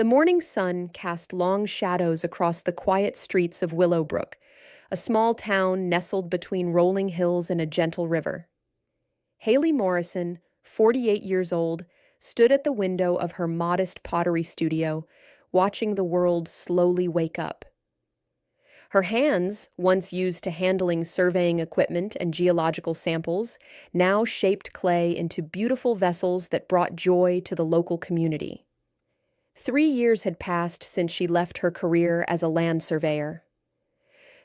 The morning sun cast long shadows across the quiet streets of Willowbrook, a small town nestled between rolling hills and a gentle river. Hayley Morrison, 48 years old, stood at the window of her modest pottery studio, watching the world slowly wake up. Her hands, once used to handling surveying equipment and geological samples, now shaped clay into beautiful vessels that brought joy to the local community. 3 years had passed since she left her career as a land surveyor.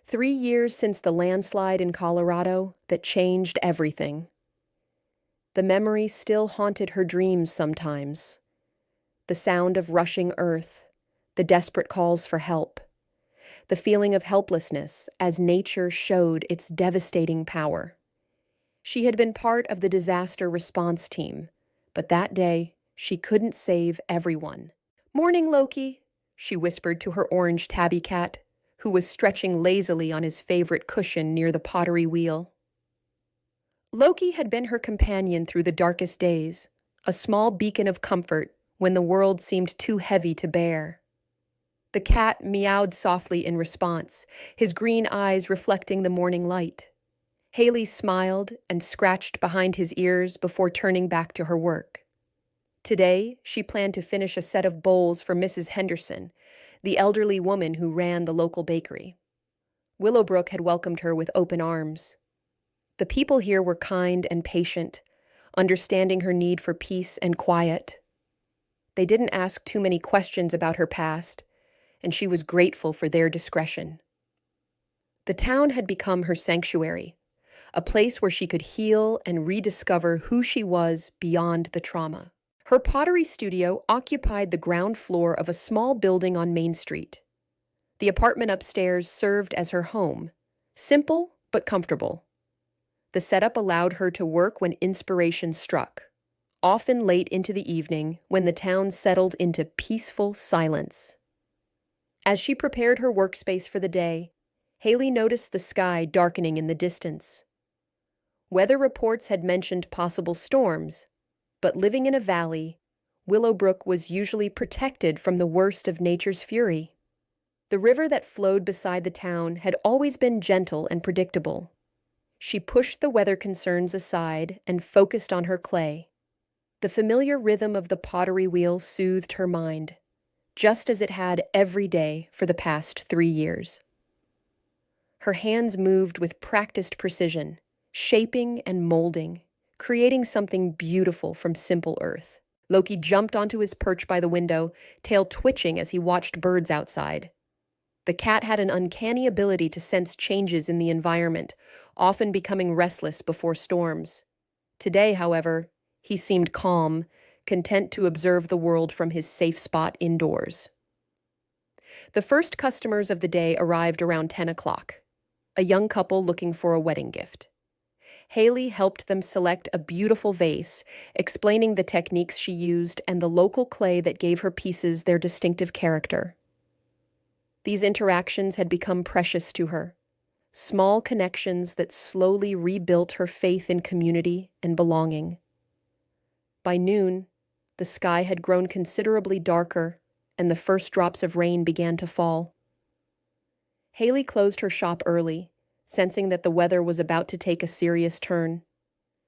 3 years since the landslide in Colorado that changed everything. The memory still haunted her dreams sometimes. The sound of rushing earth, the desperate calls for help, the feeling of helplessness as nature showed its devastating power. She had been part of the disaster response team, but that day she couldn't save everyone. "Morning, Loki," she whispered to her orange tabby cat, who was stretching lazily on his favorite cushion near the pottery wheel. Loki had been her companion through the darkest days, a small beacon of comfort when the world seemed too heavy to bear. The cat meowed softly in response, his green eyes reflecting the morning light. Hayley smiled and scratched behind his ears before turning back to her work. Today, she planned to finish a set of bowls for Mrs. Henderson, the elderly woman who ran the local bakery. Willowbrook had welcomed her with open arms. The people here were kind and patient, understanding her need for peace and quiet. They didn't ask too many questions about her past, and she was grateful for their discretion. The town had become her sanctuary, a place where she could heal and rediscover who she was beyond the trauma. Her pottery studio occupied the ground floor of a small building on Main Street. The apartment upstairs served as her home, simple but comfortable. The setup allowed her to work when inspiration struck, often late into the evening when the town settled into peaceful silence. As she prepared her workspace for the day, Hayley noticed the sky darkening in the distance. Weather reports had mentioned possible storms, but living in a valley, Willowbrook was usually protected from the worst of nature's fury. The river that flowed beside the town had always been gentle and predictable. She pushed the weather concerns aside and focused on her clay. The familiar rhythm of the pottery wheel soothed her mind, just as it had every day for the past 3 years. Her hands moved with practiced precision, shaping and molding, creating something beautiful from simple earth. Loki jumped onto his perch by the window, tail twitching as he watched birds outside. The cat had an uncanny ability to sense changes in the environment, often becoming restless before storms. Today, however, he seemed calm, content to observe the world from his safe spot indoors. The first customers of the day arrived around 10 o'clock, a young couple looking for a wedding gift. Hayley helped them select a beautiful vase, explaining the techniques she used and the local clay that gave her pieces their distinctive character. These interactions had become precious to her, small connections that slowly rebuilt her faith in community and belonging. By noon, the sky had grown considerably darker, and the first drops of rain began to fall. Hayley closed her shop early, sensing that the weather was about to take a serious turn.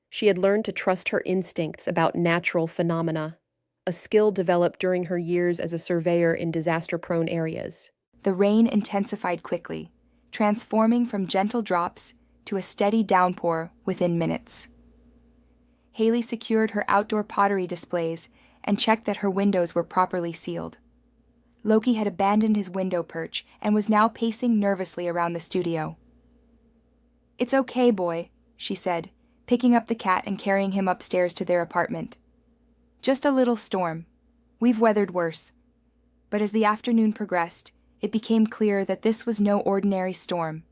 She had learned to trust her instincts about natural phenomena, a skill developed during her years as a surveyor in disaster-prone areas. The rain intensified quickly, transforming from gentle drops to a steady downpour within minutes. Hayley secured her outdoor pottery displays and checked that her windows were properly sealed. Loki had abandoned his window perch and was now pacing nervously around the studio. "It's okay, boy," she said, picking up the cat and carrying him upstairs to their apartment. "Just a little storm. We've weathered worse." But as the afternoon progressed, it became clear that this was no ordinary storm.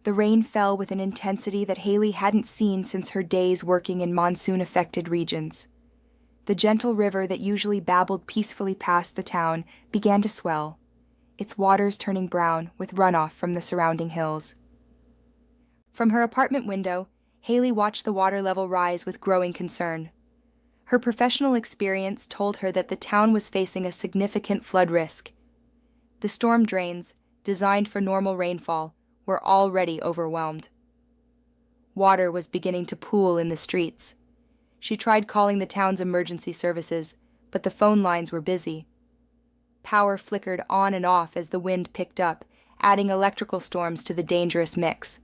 The rain fell with an intensity that Hayley hadn't seen since her days working in monsoon-affected regions. The gentle river that usually babbled peacefully past the town began to swell, its waters turning brown with runoff from the surrounding hills. From her apartment window, Hayley watched the water level rise with growing concern. Her professional experience told her that the town was facing a significant flood risk. The storm drains, designed for normal rainfall, were already overwhelmed. Water was beginning to pool in the streets. She tried calling the town's emergency services, but the phone lines were busy. Power flickered on and off as the wind picked up, adding electrical storms to the dangerous mix.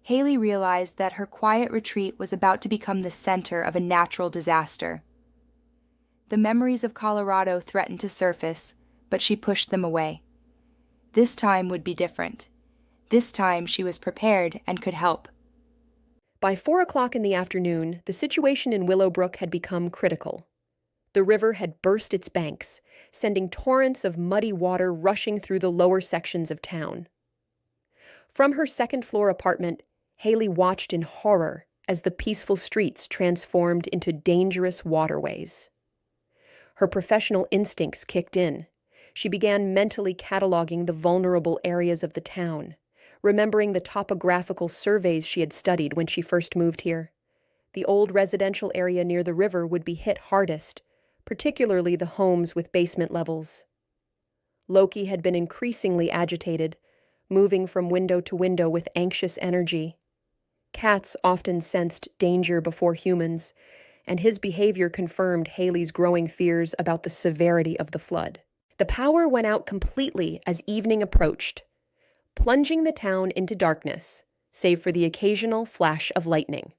Hayley realized that her quiet retreat was about to become the center of a natural disaster. The memories of Colorado threatened to surface, but she pushed them away. This time would be different. This time she was prepared and could help. By 4 o'clock in the afternoon, the situation in Willowbrook had become critical. The river had burst its banks, sending torrents of muddy water rushing through the lower sections of town. From her second-floor apartment, Hayley watched in horror as the peaceful streets transformed into dangerous waterways. Her professional instincts kicked in. She began mentally cataloging the vulnerable areas of the town, remembering the topographical surveys she had studied when she first moved here. The old residential area near the river would be hit hardest, particularly the homes with basement levels. Loki had been increasingly agitated, moving from window to window with anxious energy. Cats often sensed danger before humans, and his behavior confirmed Hayley's growing fears about the severity of the flood. The power went out completely as evening approached, plunging the town into darkness, save for the occasional flash of lightning.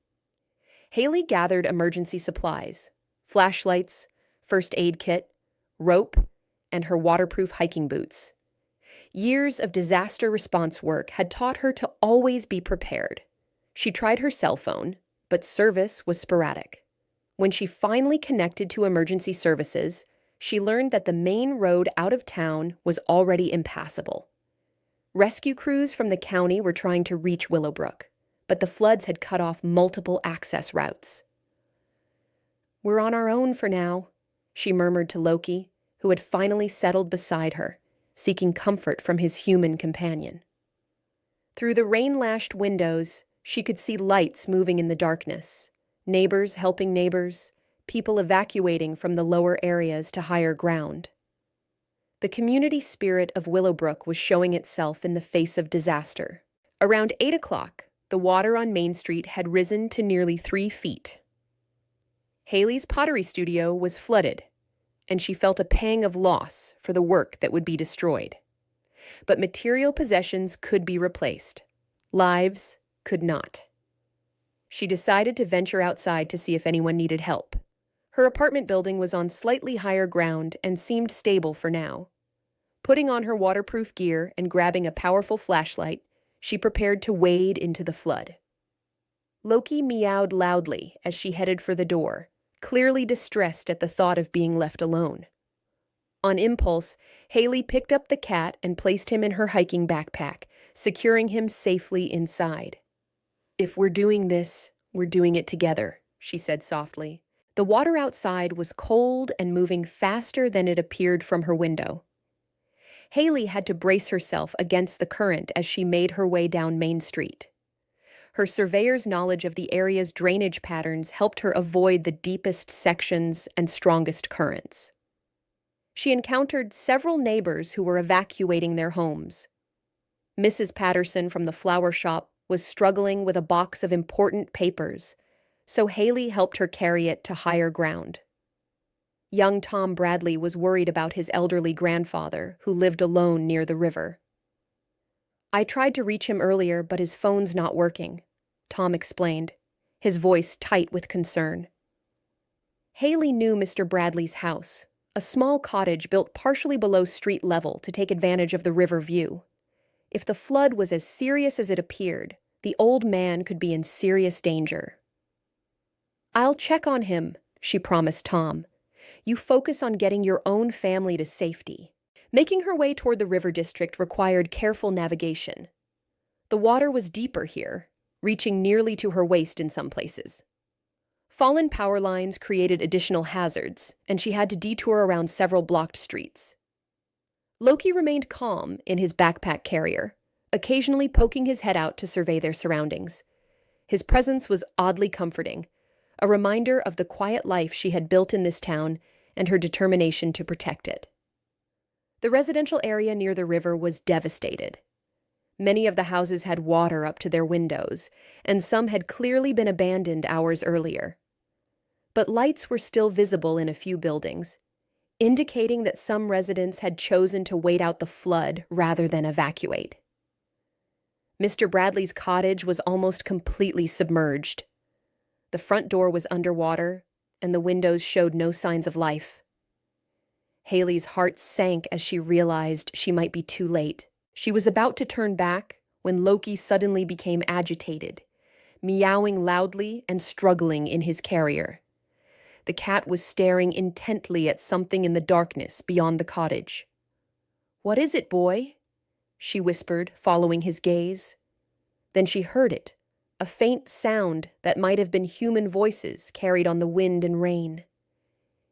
Hayley gathered emergency supplies, flashlights, first aid kit, rope, and her waterproof hiking boots. Years of disaster response work had taught her to always be prepared. She tried her cell phone, but service was sporadic. When she finally connected to emergency services, she learned that the main road out of town was already impassable. Rescue crews from the county were trying to reach Willowbrook, but the floods had cut off multiple access routes. "We're on our own for now," she murmured to Loki, who had finally settled beside her, seeking comfort from his human companion. Through the rain-lashed windows, she could see lights moving in the darkness, neighbors helping neighbors, people evacuating from the lower areas to higher ground. The community spirit of Willowbrook was showing itself in the face of disaster. Around 8 o'clock, the water on Main Street had risen to nearly 3 feet. Hayley's pottery studio was flooded, and she felt a pang of loss for the work that would be destroyed. But material possessions could be replaced. Lives could not. She decided to venture outside to see if anyone needed help. Her apartment building was on slightly higher ground and seemed stable for now. Putting on her waterproof gear and grabbing a powerful flashlight, she prepared to wade into the flood. Loki meowed loudly as she headed for the door, clearly distressed at the thought of being left alone. On impulse, Hayley picked up the cat and placed him in her hiking backpack, securing him safely inside. "If we're doing this, we're doing it together," she said softly. The water outside was cold and moving faster than it appeared from her window. Hayley had to brace herself against the current as she made her way down Main Street. Her surveyor's knowledge of the area's drainage patterns helped her avoid the deepest sections and strongest currents. She encountered several neighbors who were evacuating their homes. Mrs. Patterson from the flower shop was struggling with a box of important papers, so Hayley helped her carry it to higher ground. Young Tom Bradley was worried about his elderly grandfather, who lived alone near the river. "I tried to reach him earlier, but his phone's not working," Tom explained, his voice tight with concern. Hayley knew Mr. Bradley's house, a small cottage built partially below street level to take advantage of the river view. If the flood was as serious as it appeared, the old man could be in serious danger. "I'll check on him," she promised Tom. "You focus on getting your own family to safety." Making her way toward the river district required careful navigation. The water was deeper here, reaching nearly to her waist in some places. Fallen power lines created additional hazards, and she had to detour around several blocked streets. Loki remained calm in his backpack carrier, occasionally poking his head out to survey their surroundings. His presence was oddly comforting, a reminder of the quiet life she had built in this town and her determination to protect it. The residential area near the river was devastated. Many of the houses had water up to their windows, and some had clearly been abandoned hours earlier. But lights were still visible in a few buildings, indicating that some residents had chosen to wait out the flood rather than evacuate. Mr. Bradley's cottage was almost completely submerged. The front door was underwater, and the windows showed no signs of life. Hayley's heart sank as she realized she might be too late. She was about to turn back when Loki suddenly became agitated, meowing loudly and struggling in his carrier. The cat was staring intently at something in the darkness beyond the cottage. "What is it, boy?" she whispered, following his gaze. Then she heard it, a faint sound that might have been human voices carried on the wind and rain.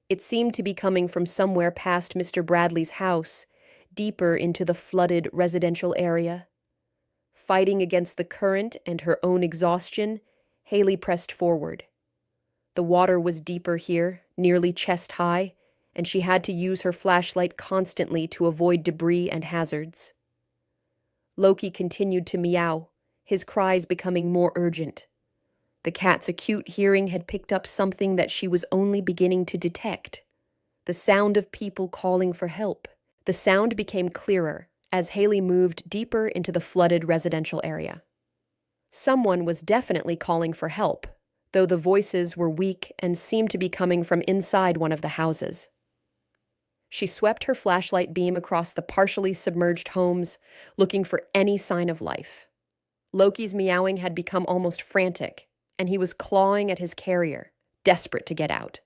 It seemed to be coming from somewhere past Mr. Bradley's house, deeper into the flooded residential area. Fighting against the current and her own exhaustion, Hayley pressed forward. The water was deeper here, nearly chest high, and she had to use her flashlight constantly to avoid debris and hazards. Loki continued to meow, his cries becoming more urgent. The cat's acute hearing had picked up something that she was only beginning to detect: the sound of people calling for help. The sound became clearer as Hayley moved deeper into the flooded residential area. Someone was definitely calling for help, though the voices were weak and seemed to be coming from inside one of the houses. She swept her flashlight beam across the partially submerged homes, looking for any sign of life. Loki's meowing had become almost frantic, and he was clawing at his carrier, desperate to get out.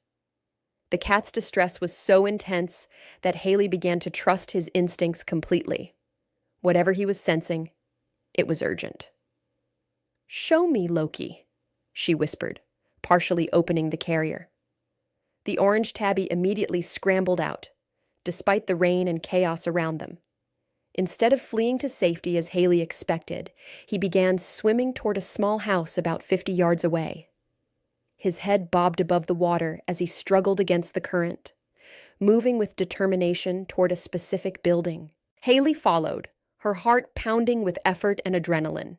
The cat's distress was so intense that Hayley began to trust his instincts completely. Whatever he was sensing, it was urgent. "Show me, Loki," she whispered, partially opening the carrier. The orange tabby immediately scrambled out, despite the rain and chaos around them. Instead of fleeing to safety as Hayley expected, he began swimming toward a small house about 50 yards away. His head bobbed above the water as he struggled against the current, moving with determination toward a specific building. Hayley followed, her heart pounding with effort and adrenaline.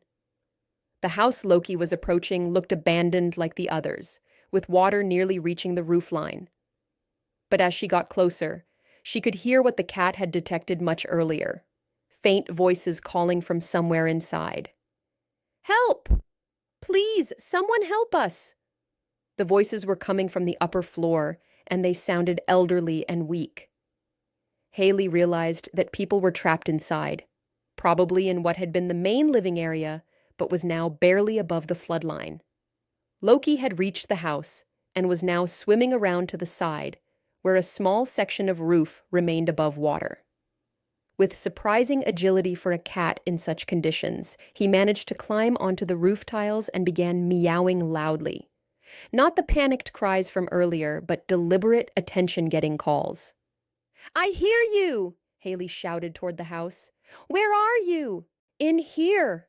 The house Loki was approaching looked abandoned like the others, with water nearly reaching the roof line. But as she got closer, she could hear what the cat had detected much earlier: faint voices calling from somewhere inside. "Help! Please, someone help us!" The voices were coming from the upper floor, and they sounded elderly and weak. Hayley realized that people were trapped inside, probably in what had been the main living area, but was now barely above the floodline. Loki had reached the house and was now swimming around to the side, where a small section of roof remained above water. With surprising agility for a cat in such conditions, he managed to climb onto the roof tiles and began meowing loudly. Not the panicked cries from earlier, but deliberate attention-getting calls. "I hear you!" Hayley shouted toward the house. "Where are you?" "In here."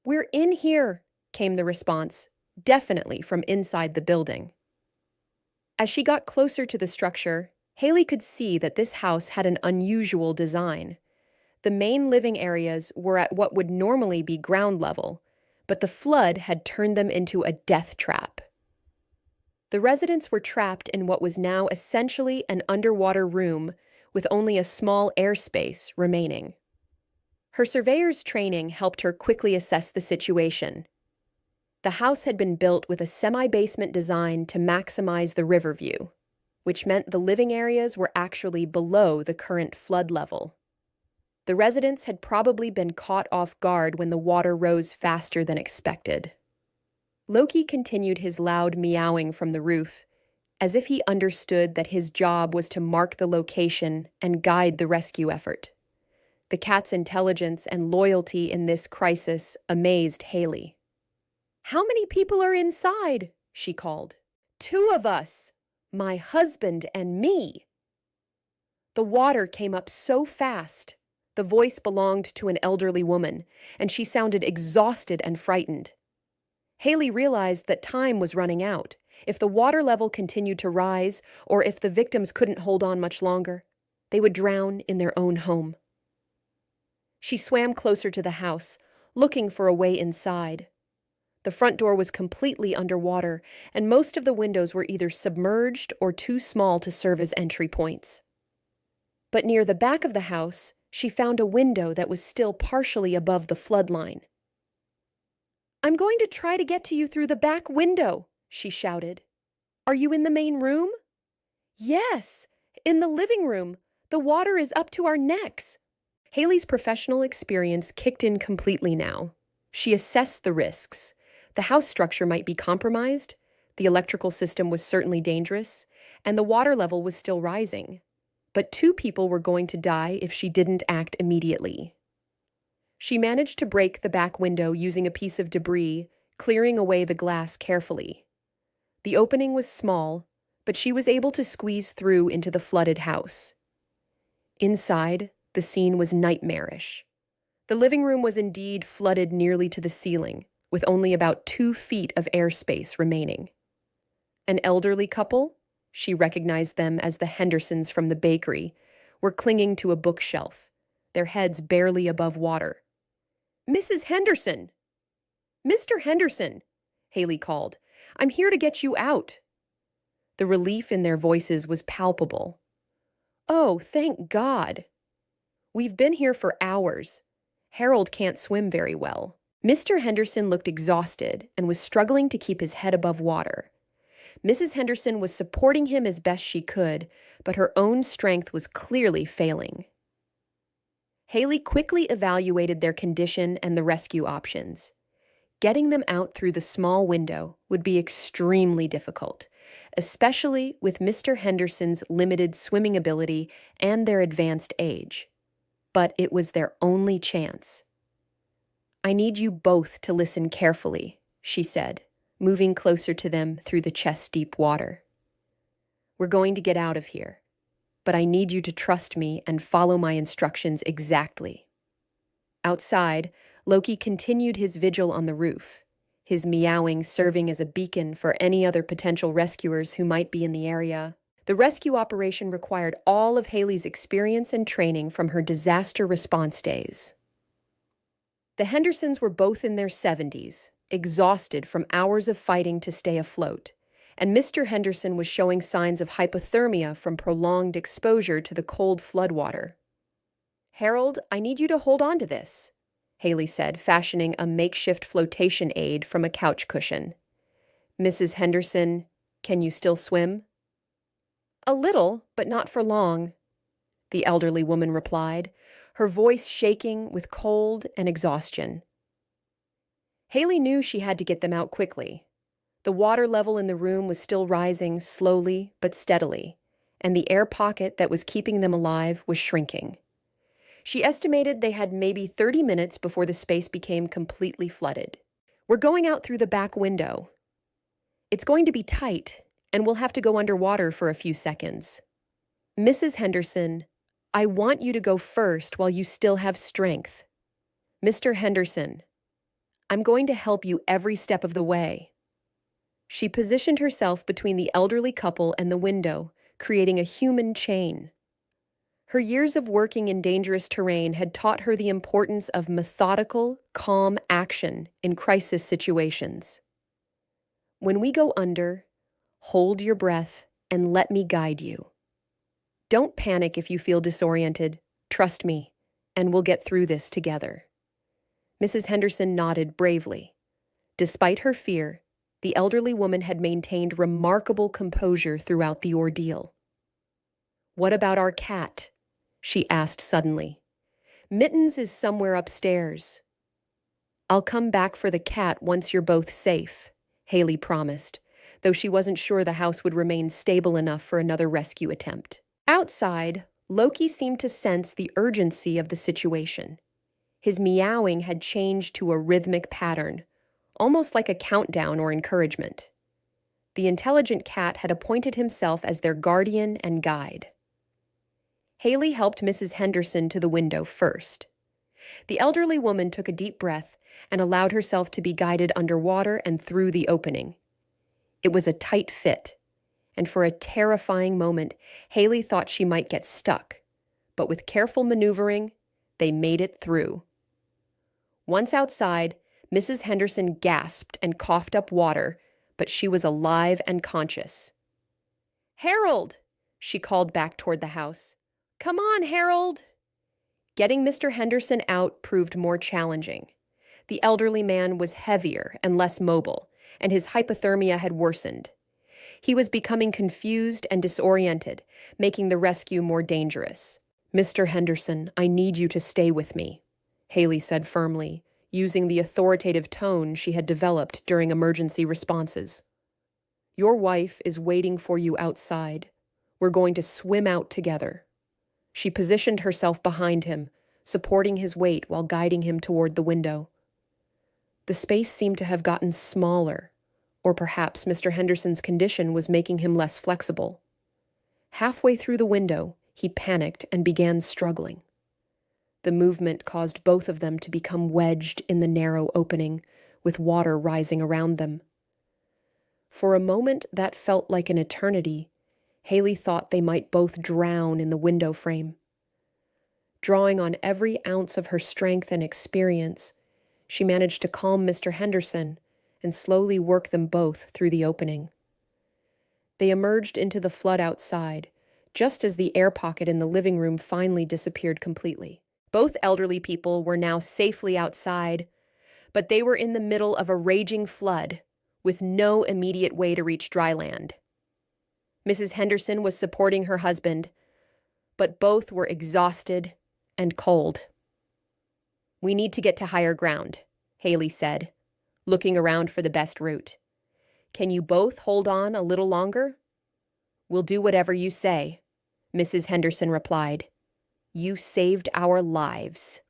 "We're in here," came the response, definitely from inside the building. As she got closer to the structure, Hayley could see that this house had an unusual design. The main living areas were at what would normally be ground level, but the flood had turned them into a death trap. The residents were trapped in what was now essentially an underwater room with only a small airspace remaining. Her surveyor's training helped her quickly assess the situation. The house had been built with a semi-basement design to maximize the river view, which meant the living areas were actually below the current flood level. The residents had probably been caught off guard when the water rose faster than expected. Loki continued his loud meowing from the roof, as if he understood that his job was to mark the location and guide the rescue effort. The cat's intelligence and loyalty in this crisis amazed Hayley. "How many people are inside?" she called. "Two of us, my husband and me." The water came up so fast. The voice belonged to an elderly woman, and she sounded exhausted and frightened. Hayley realized that time was running out. If the water level continued to rise, or if the victims couldn't hold on much longer, they would drown in their own home. She swam closer to the house, looking for a way inside. The front door was completely underwater, and most of the windows were either submerged or too small to serve as entry points. But near the back of the house, she found a window that was still partially above the flood line. "I'm going to try to get to you through the back window," she shouted. "Are you in the main room?" "Yes, in the living room. The water is up to our necks." Hayley's professional experience kicked in completely now. She assessed the risks. The house structure might be compromised, the electrical system was certainly dangerous, and the water level was still rising. But 2 people were going to die if she didn't act immediately. She managed to break the back window using a piece of debris, clearing away the glass carefully. The opening was small, but she was able to squeeze through into the flooded house. Inside, the scene was nightmarish. The living room was indeed flooded nearly to the ceiling, with only about 2 feet of airspace remaining. An elderly couple, she recognized them as the Hendersons from the bakery, were clinging to a bookshelf, their heads barely above water. "Mrs. Henderson!" "Mr. Henderson!" Hayley called. "I'm here to get you out." The relief in their voices was palpable. "Oh, thank God. We've been here for hours. Harold can't swim very well." Mr. Henderson looked exhausted and was struggling to keep his head above water. Mrs. Henderson was supporting him as best she could, but her own strength was clearly failing. Hayley quickly evaluated their condition and the rescue options. Getting them out through the small window would be extremely difficult, especially with Mr. Henderson's limited swimming ability and their advanced age. But it was their only chance. "I need you both to listen carefully," she said, moving closer to them through the chest-deep water. "We're going to get out of here, but I need you to trust me and follow my instructions exactly." Outside, Loki continued his vigil on the roof, his meowing serving as a beacon for any other potential rescuers who might be in the area. The rescue operation required all of Hayley's experience and training from her disaster response days. The Hendersons were both in their 70s, exhausted from hours of fighting to stay afloat, and Mr. Henderson was showing signs of hypothermia from prolonged exposure to the cold floodwater. "Harold, I need you to hold on to this," Hayley said, fashioning a makeshift flotation aid from a couch cushion. "Mrs. Henderson, can you still swim?" "A little, but not for long," the elderly woman replied, her voice shaking with cold and exhaustion. Hayley knew she had to get them out quickly. The water level in the room was still rising slowly but steadily, and the air pocket that was keeping them alive was shrinking. She estimated they had maybe 30 minutes before the space became completely flooded. "We're going out through the back window. It's going to be tight, and we'll have to go underwater for a few seconds. Mrs. Henderson, I want you to go first while you still have strength. Mr. Henderson, I'm going to help you every step of the way." She positioned herself between the elderly couple and the window, creating a human chain. Her years of working in dangerous terrain had taught her the importance of methodical, calm action in crisis situations. "When we go under, hold your breath and let me guide you. Don't panic if you feel disoriented. Trust me, and we'll get through this together." Mrs. Henderson nodded bravely. Despite her fear, the elderly woman had maintained remarkable composure throughout the ordeal. "What about our cat?" she asked suddenly. "Mittens is somewhere upstairs." "I'll come back for the cat once you're both safe," Hayley promised, though she wasn't sure the house would remain stable enough for another rescue attempt. Outside, Loki seemed to sense the urgency of the situation. His meowing had changed to a rhythmic pattern, almost like a countdown or encouragement. The intelligent cat had appointed himself as their guardian and guide. Hayley helped Mrs. Henderson to the window first. The elderly woman took a deep breath and allowed herself to be guided underwater and through the opening. It was a tight fit, and for a terrifying moment, Hayley thought she might get stuck. But with careful maneuvering, they made it through. Once outside, Mrs. Henderson gasped and coughed up water, but she was alive and conscious. "Harold!" she called back toward the house. "Come on, Harold!" Getting Mr. Henderson out proved more challenging. The elderly man was heavier and less mobile, and his hypothermia had worsened. He was becoming confused and disoriented, making the rescue more dangerous. "Mr. Henderson, I need you to stay with me," Hayley said firmly, using the authoritative tone she had developed during emergency responses. "Your wife is waiting for you outside. We're going to swim out together." She positioned herself behind him, supporting his weight while guiding him toward the window. The space seemed to have gotten smaller, or perhaps Mr. Henderson's condition was making him less flexible. Halfway through the window, he panicked and began struggling. The movement caused both of them to become wedged in the narrow opening, with water rising around them. For a moment that felt like an eternity, Hayley thought they might both drown in the window frame. Drawing on every ounce of her strength and experience, she managed to calm Mr. Henderson and slowly work them both through the opening. They emerged into the flood outside, just as the air pocket in the living room finally disappeared completely. Both elderly people were now safely outside, but they were in the middle of a raging flood with no immediate way to reach dry land. Mrs. Henderson was supporting her husband, but both were exhausted and cold. "We need to get to higher ground," Hayley said, looking around for the best route. "Can you both hold on a little longer?" "We'll do whatever you say," Mrs. Henderson replied. "You saved our lives."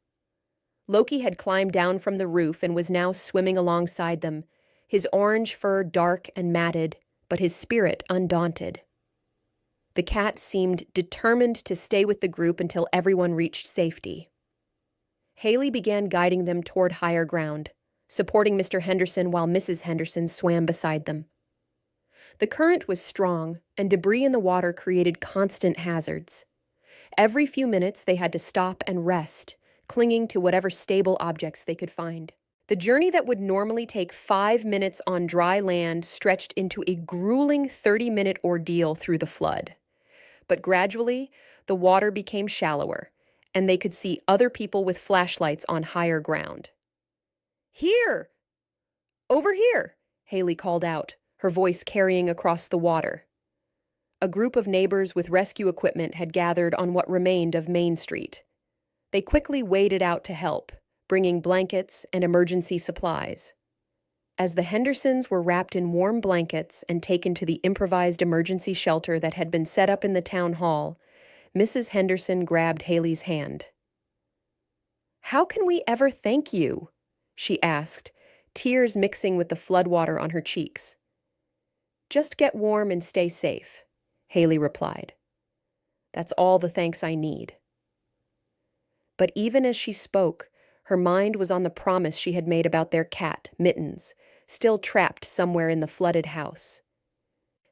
Loki had climbed down from the roof and was now swimming alongside them, his orange fur dark and matted, but his spirit undaunted. The cat seemed determined to stay with the group until everyone reached safety. Hayley began guiding them toward higher ground, supporting Mr. Henderson while Mrs. Henderson swam beside them. The current was strong, and debris in the water created constant hazards. Every few minutes they had to stop and rest, clinging to whatever stable objects they could find. The journey that would normally take 5 minutes on dry land stretched into a grueling 30-minute ordeal through the flood. But gradually, the water became shallower, and they could see other people with flashlights on higher ground. "Here! Over here!" Hayley called out, her voice carrying across the water. A group of neighbors with rescue equipment had gathered on what remained of Main Street. They quickly waded out to help, bringing blankets and emergency supplies. As the Hendersons were wrapped in warm blankets and taken to the improvised emergency shelter that had been set up in the town hall, Mrs. Henderson grabbed Hayley's hand. "How can we ever thank you?" she asked, tears mixing with the floodwater on her cheeks. "Just get warm and stay safe," Hayley replied. "That's all the thanks I need." But even as she spoke, her mind was on the promise she had made about their cat, Mittens, still trapped somewhere in the flooded house.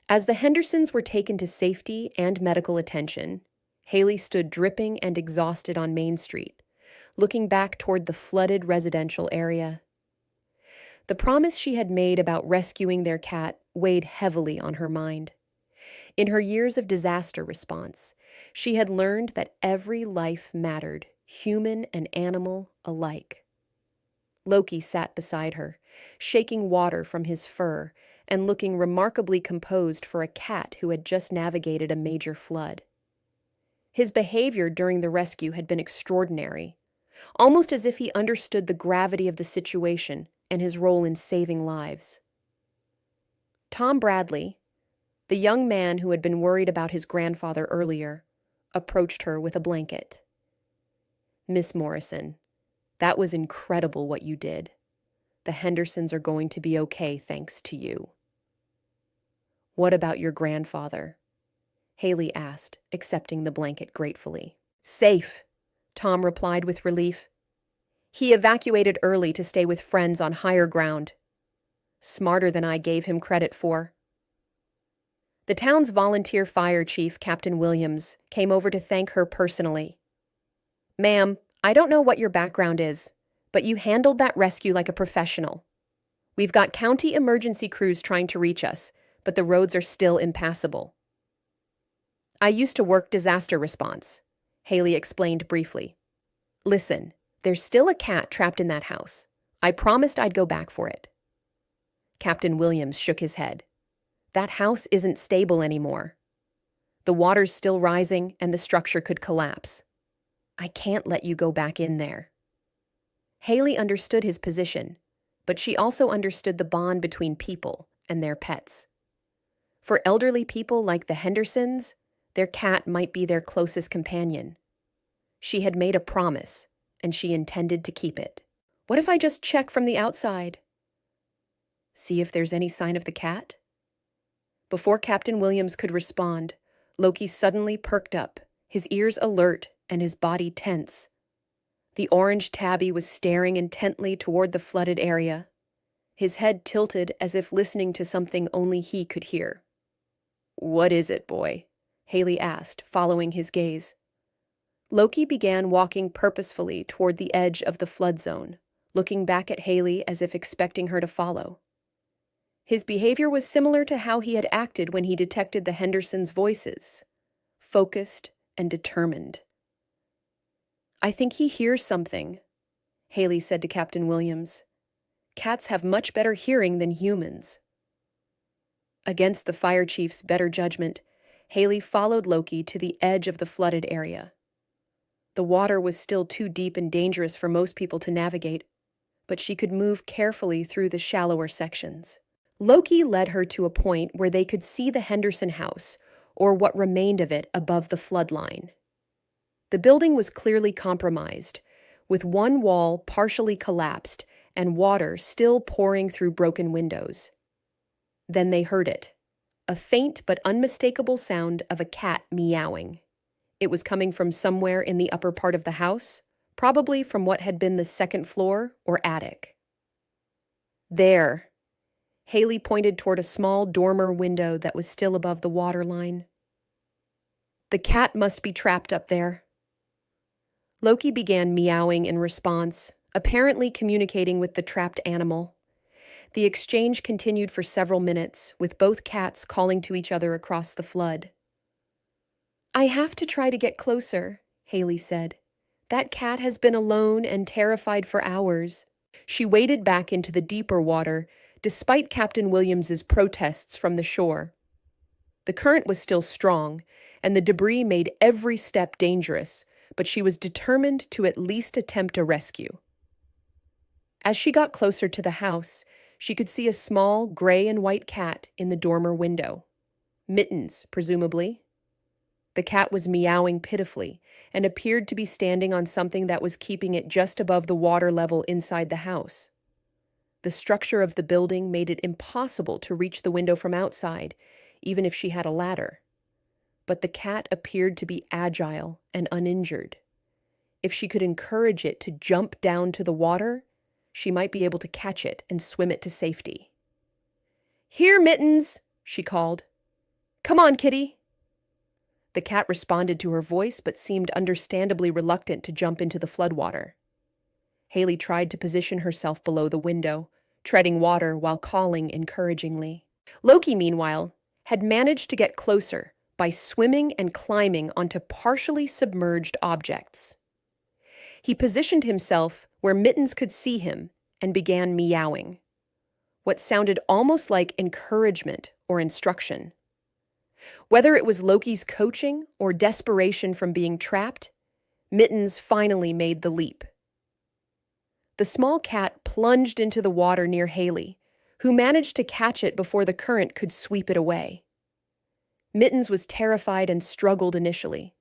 As the Hendersons were taken to safety and medical attention, Hayley stood dripping and exhausted on Main Street, looking back toward the flooded residential area. The promise she had made about rescuing their cat weighed heavily on her mind. In her years of disaster response, she had learned that every life mattered, human and animal alike. Loki sat beside her, shaking water from his fur and looking remarkably composed for a cat who had just navigated a major flood. His behavior during the rescue had been extraordinary, almost as if he understood the gravity of the situation and his role in saving lives. Tom Bradley, the young man who had been worried about his grandfather earlier, approached her with a blanket. "Miss Morrison, that was incredible what you did. The Hendersons are going to be okay thanks to you." "What about your grandfather?" Hayley asked, accepting the blanket gratefully. "Safe," Tom replied with relief. He evacuated early to stay with friends on higher ground. Smarter than I gave him credit for. The town's volunteer fire chief, Captain Williams, came over to thank her personally. "Ma'am, I don't know what your background is, but you handled that rescue like a professional. We've got county emergency crews trying to reach us, but the roads are still impassable." "I used to work disaster response," Hayley explained briefly. "Listen, there's still a cat trapped in that house. I promised I'd go back for it." Captain Williams shook his head. "That house isn't stable anymore. The water's still rising and the structure could collapse. I can't let you go back in there." Hayley understood his position, but she also understood the bond between people and their pets. For elderly people like the Hendersons, their cat might be their closest companion. She had made a promise, and she intended to keep it. "What if I just check from the outside? See if there's any sign of the cat?" Before Captain Williams could respond, Loki suddenly perked up, his ears alert and his body tense. The orange tabby was staring intently toward the flooded area, his head tilted as if listening to something only he could hear. "What is it, boy?" Hayley asked, following his gaze. Loki began walking purposefully toward the edge of the flood zone, looking back at Hayley as if expecting her to follow. His behavior was similar to how he had acted when he detected the Hendersons' voices, focused and determined. "I think he hears something," Hayley said to Captain Williams. "Cats have much better hearing than humans." Against the fire chief's better judgment, Hayley followed Loki to the edge of the flooded area. The water was still too deep and dangerous for most people to navigate, but she could move carefully through the shallower sections. Loki led her to a point where they could see the Henderson house, or what remained of it, above the flood line. The building was clearly compromised, with one wall partially collapsed and water still pouring through broken windows. Then they heard it, a faint but unmistakable sound of a cat meowing. It was coming from somewhere in the upper part of the house, probably from what had been the second floor or attic. "There." Hayley pointed toward a small dormer window that was still above the water line. "The cat must be trapped up there." Loki began meowing in response, apparently communicating with the trapped animal. The exchange continued for several minutes, with both cats calling to each other across the flood. "I have to try to get closer," Hayley said. "That cat has been alone and terrified for hours." She waded back into the deeper water, despite Captain Williams's protests from the shore. The current was still strong, and the debris made every step dangerous, but she was determined to at least attempt a rescue. As she got closer to the house, she could see a small gray and white cat in the dormer window. Mittens, presumably. The cat was meowing pitifully and appeared to be standing on something that was keeping it just above the water level inside the house. The structure of the building made it impossible to reach the window from outside, even if she had a ladder. But the cat appeared to be agile and uninjured. If she could encourage it to jump down to the water, she might be able to catch it and swim it to safety. "Here, Mittens," she called. "Come on, kitty." The cat responded to her voice but seemed understandably reluctant to jump into the floodwater. Hayley tried to position herself below the window, treading water while calling encouragingly. Loki, meanwhile, had managed to get closer by swimming and climbing onto partially submerged objects. He positioned himself where Mittens could see him and began meowing, what sounded almost like encouragement or instruction. Whether it was Loki's coaching or desperation from being trapped, Mittens finally made the leap. The small cat plunged into the water near Hayley, who managed to catch it before the current could sweep it away. Mittens was terrified and struggled initially,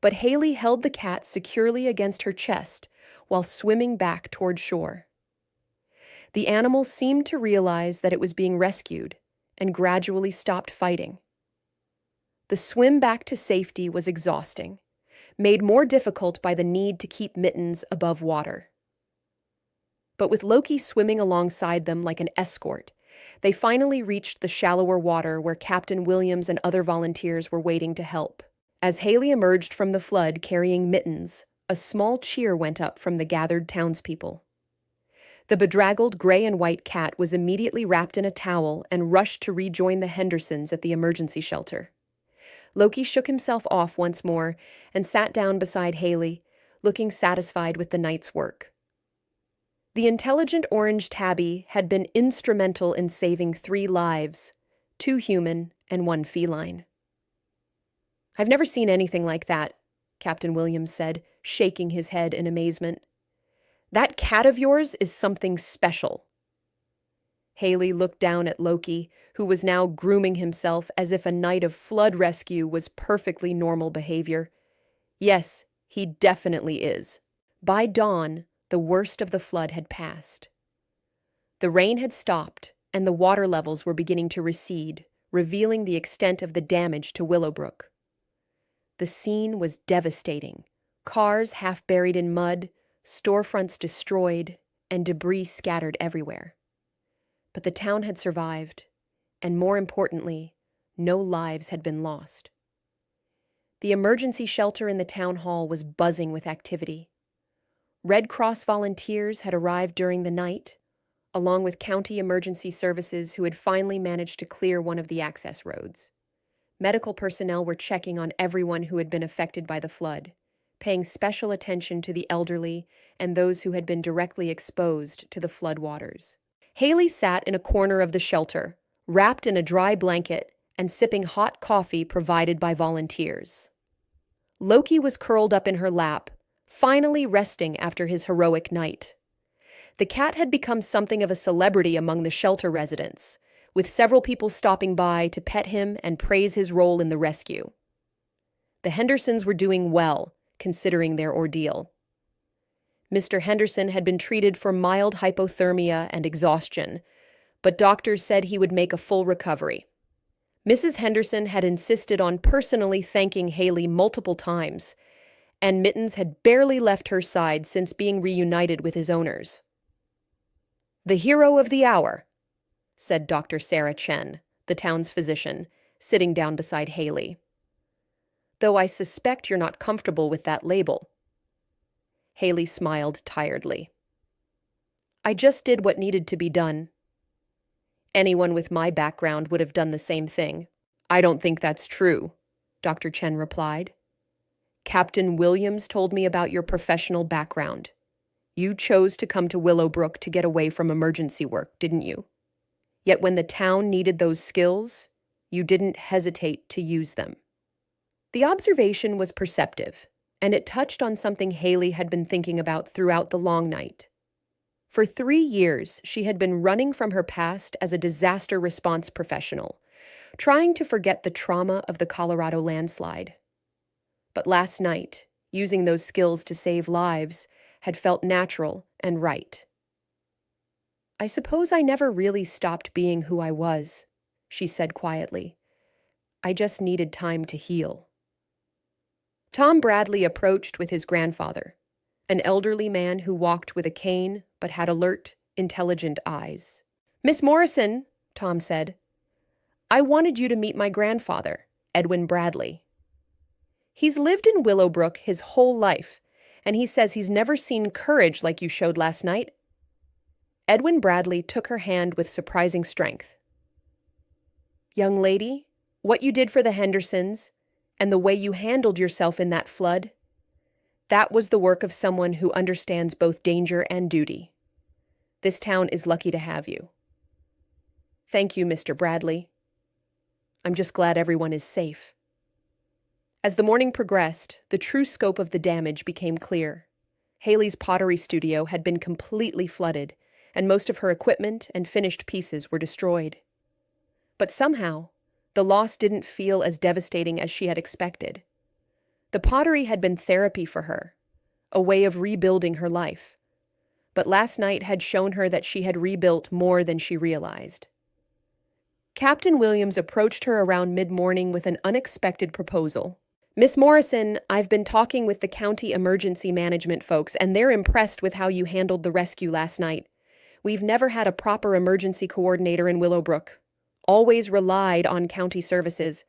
but Hayley held the cat securely against her chest while swimming back toward shore. The animal seemed to realize that it was being rescued and gradually stopped fighting. The swim back to safety was exhausting, made more difficult by the need to keep Mittens above water. but with Loki swimming alongside them like an escort, they finally reached the shallower water where Captain Williams and other volunteers were waiting to help. As Hayley emerged from the flood carrying mittens, a small cheer went up from the gathered townspeople. The bedraggled gray and white cat was immediately wrapped in a towel and rushed to rejoin the Hendersons at the emergency shelter. Loki shook himself off once more and sat down beside Hayley, looking satisfied with the night's work. The intelligent orange tabby had been instrumental in saving 3 lives, 2 human and 1 feline. "I've never seen anything like that," Captain Williams said, shaking his head in amazement. "That cat of yours is something special." Hayley looked down at Loki, who was now grooming himself as if a night of flood rescue was perfectly normal behavior. Yes, he definitely is. By dawn, the worst of the flood had passed. The rain had stopped, and the water levels were beginning to recede, revealing the extent of the damage to Willowbrook. The scene was devastating. Cars half buried in mud, storefronts destroyed, and debris scattered everywhere. But the town had survived, and more importantly, no lives had been lost. The emergency shelter in the town hall was buzzing with activity. Red Cross volunteers had arrived during the night, along with county emergency services who had finally managed to clear one of the access roads. Medical personnel were checking on everyone who had been affected by the flood, paying special attention to the elderly and those who had been directly exposed to the flood waters. Hayley sat in a corner of the shelter, wrapped in a dry blanket and sipping hot coffee provided by volunteers. Loki was curled up in her lap, finally resting after his heroic night. The cat had become something of a celebrity among the shelter residents, with several people stopping by to pet him and praise his role in the rescue. The Hendersons were doing well, considering their ordeal. Mr. Henderson had been treated for mild hypothermia and exhaustion, but doctors said he would make a full recovery. Mrs. Henderson had insisted on personally thanking Hayley multiple times, and Mittens had barely left her side since being reunited with his owners. "The hero of the hour," said Dr. Sarah Chen, the town's physician, sitting down beside Hayley. "Though I suspect you're not comfortable with that label." Hayley smiled tiredly. "I just did what needed to be done. Anyone with my background would have done the same thing." "I don't think that's true," Dr. Chen replied. "Captain Williams told me about your professional background. You chose to come to Willowbrook to get away from emergency work, didn't you? Yet when the town needed those skills, you didn't hesitate to use them." The observation was perceptive, and it touched on something Hayley had been thinking about throughout the long night. For 3 years, she had been running from her past as a disaster response professional, trying to forget the trauma of the Colorado landslide. But last night, using those skills to save lives had felt natural and right. "I suppose I never really stopped being who I was," she said quietly. "I just needed time to heal." Tom Bradley approached with his grandfather, an elderly man who walked with a cane but had alert, intelligent eyes. "Miss Morrison," Tom said, "I wanted you to meet my grandfather, Edwin Bradley. He's lived in Willowbrook his whole life, and he says he's never seen courage like you showed last night." Edwin Bradley took her hand with surprising strength. "Young lady, what you did for the Hendersons, and the way you handled yourself in that flood, that was the work of someone who understands both danger and duty. This town is lucky to have you." "Thank you, Mr. Bradley. I'm just glad everyone is safe." As the morning progressed, the true scope of the damage became clear. Hayley's pottery studio had been completely flooded, and most of her equipment and finished pieces were destroyed. But somehow, the loss didn't feel as devastating as she had expected. The pottery had been therapy for her, a way of rebuilding her life. But last night had shown her that she had rebuilt more than she realized. Captain Williams approached her around mid-morning with an unexpected proposal. "Miss Morrison, I've been talking with the county emergency management folks, and they're impressed with how you handled the rescue last night. We've never had a proper emergency coordinator in Willowbrook, always relied on county services.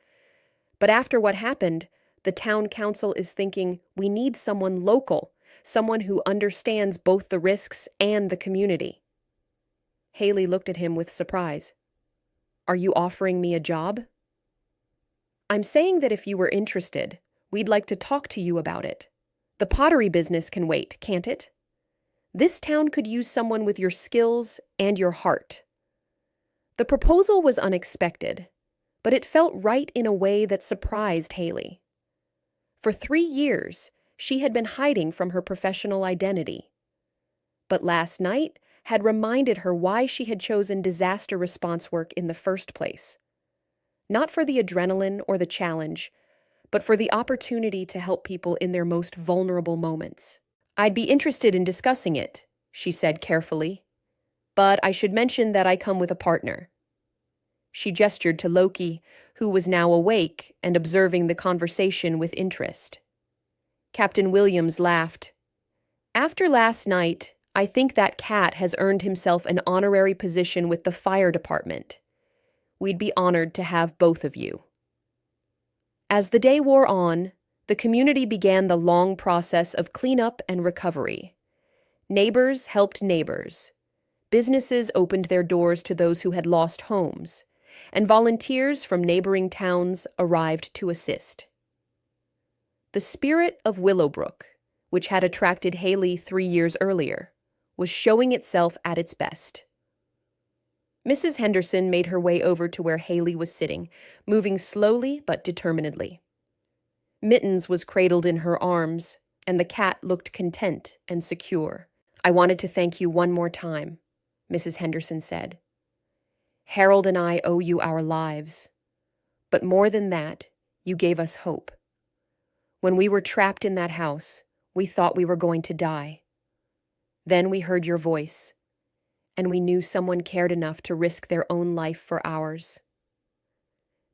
But after what happened, the town council is thinking we need someone local, someone who understands both the risks and the community. Hayley looked at him with surprise. Are you offering me a job? I'm saying that if you were interested, we'd like to talk to you about it. The pottery business can wait, can't it? This town could use someone with your skills and your heart. The proposal was unexpected, but it felt right in a way that surprised Hayley. For 3 years, she had been hiding from her professional identity. But last night had reminded her why she had chosen disaster response work in the first place. Not for the adrenaline or the challenge, but for the opportunity to help people in their most vulnerable moments. I'd be interested in discussing it, she said carefully, but I should mention that I come with a partner. She gestured to Loki, who was now awake and observing the conversation with interest. Captain Williams laughed. After last night, I think that cat has earned himself an honorary position with the fire department. We'd be honored to have both of you. As the day wore on, the community began the long process of cleanup and recovery. Neighbors helped neighbors. Businesses opened their doors to those who had lost homes, and volunteers from neighboring towns arrived to assist. The spirit of Willowbrook, which had attracted Hayley 3 years earlier, was showing itself at its best. Mrs. Henderson made her way over to where Hayley was sitting, moving slowly but determinedly. Mittens was cradled in her arms, and the cat looked content and secure. I wanted to thank you one more time, Mrs. Henderson said. Harold and I owe you our lives. But more than that, you gave us hope. When we were trapped in that house, we thought we were going to die. Then we heard your voice, and we knew someone cared enough to risk their own life for ours.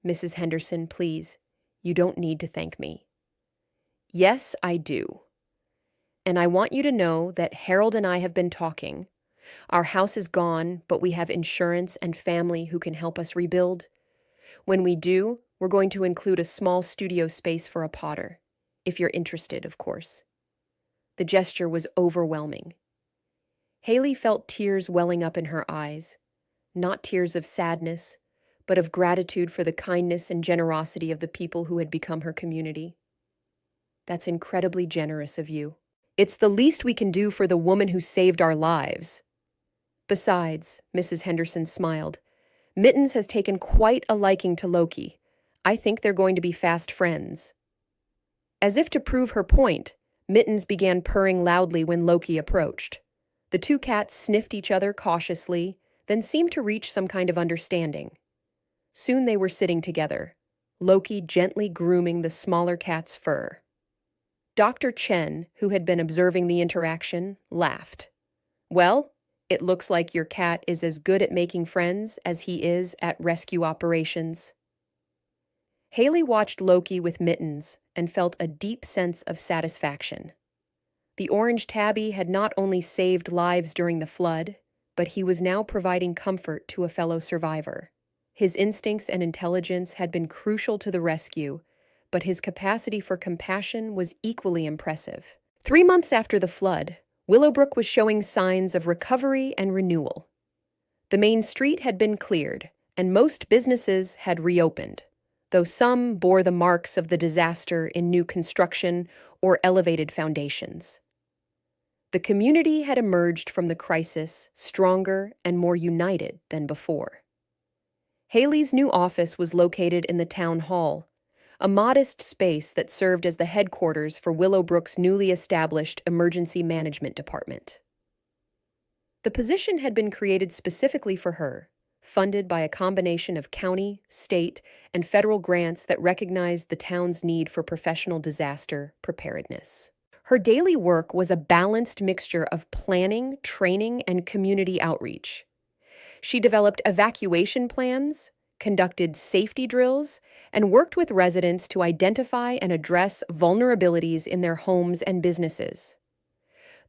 Mrs. Henderson, please, you don't need to thank me. Yes, I do. And I want you to know that Harold and I have been talking. Our house is gone, but we have insurance and family who can help us rebuild. When we do, we're going to include a small studio space for a potter, if you're interested, of course. The gesture was overwhelming. Hayley felt tears welling up in her eyes, not tears of sadness, but of gratitude for the kindness and generosity of the people who had become her community. That's incredibly generous of you. It's the least we can do for the woman who saved our lives. Besides, Mrs. Henderson smiled, Mittens has taken quite a liking to Loki. I think they're going to be fast friends. As if to prove her point, Mittens began purring loudly when Loki approached. The two cats sniffed each other cautiously, then seemed to reach some kind of understanding. Soon they were sitting together, Loki gently grooming the smaller cat's fur. Dr. Chen, who had been observing the interaction, laughed. Well, it looks like your cat is as good at making friends as he is at rescue operations. Hayley watched Loki with Mittens and felt a deep sense of satisfaction. The orange tabby had not only saved lives during the flood, but he was now providing comfort to a fellow survivor. His instincts and intelligence had been crucial to the rescue, but his capacity for compassion was equally impressive. 3 months after the flood, Willowbrook was showing signs of recovery and renewal. The main street had been cleared, and most businesses had reopened, though some bore the marks of the disaster in new construction or elevated foundations. The community had emerged from the crisis stronger and more united than before. Hayley's new office was located in the town hall, a modest space that served as the headquarters for Willowbrook's newly established emergency management department. The position had been created specifically for her, funded by a combination of county, state, and federal grants that recognized the town's need for professional disaster preparedness. Her daily work was a balanced mixture of planning, training, and community outreach. She developed evacuation plans, conducted safety drills, and worked with residents to identify and address vulnerabilities in their homes and businesses.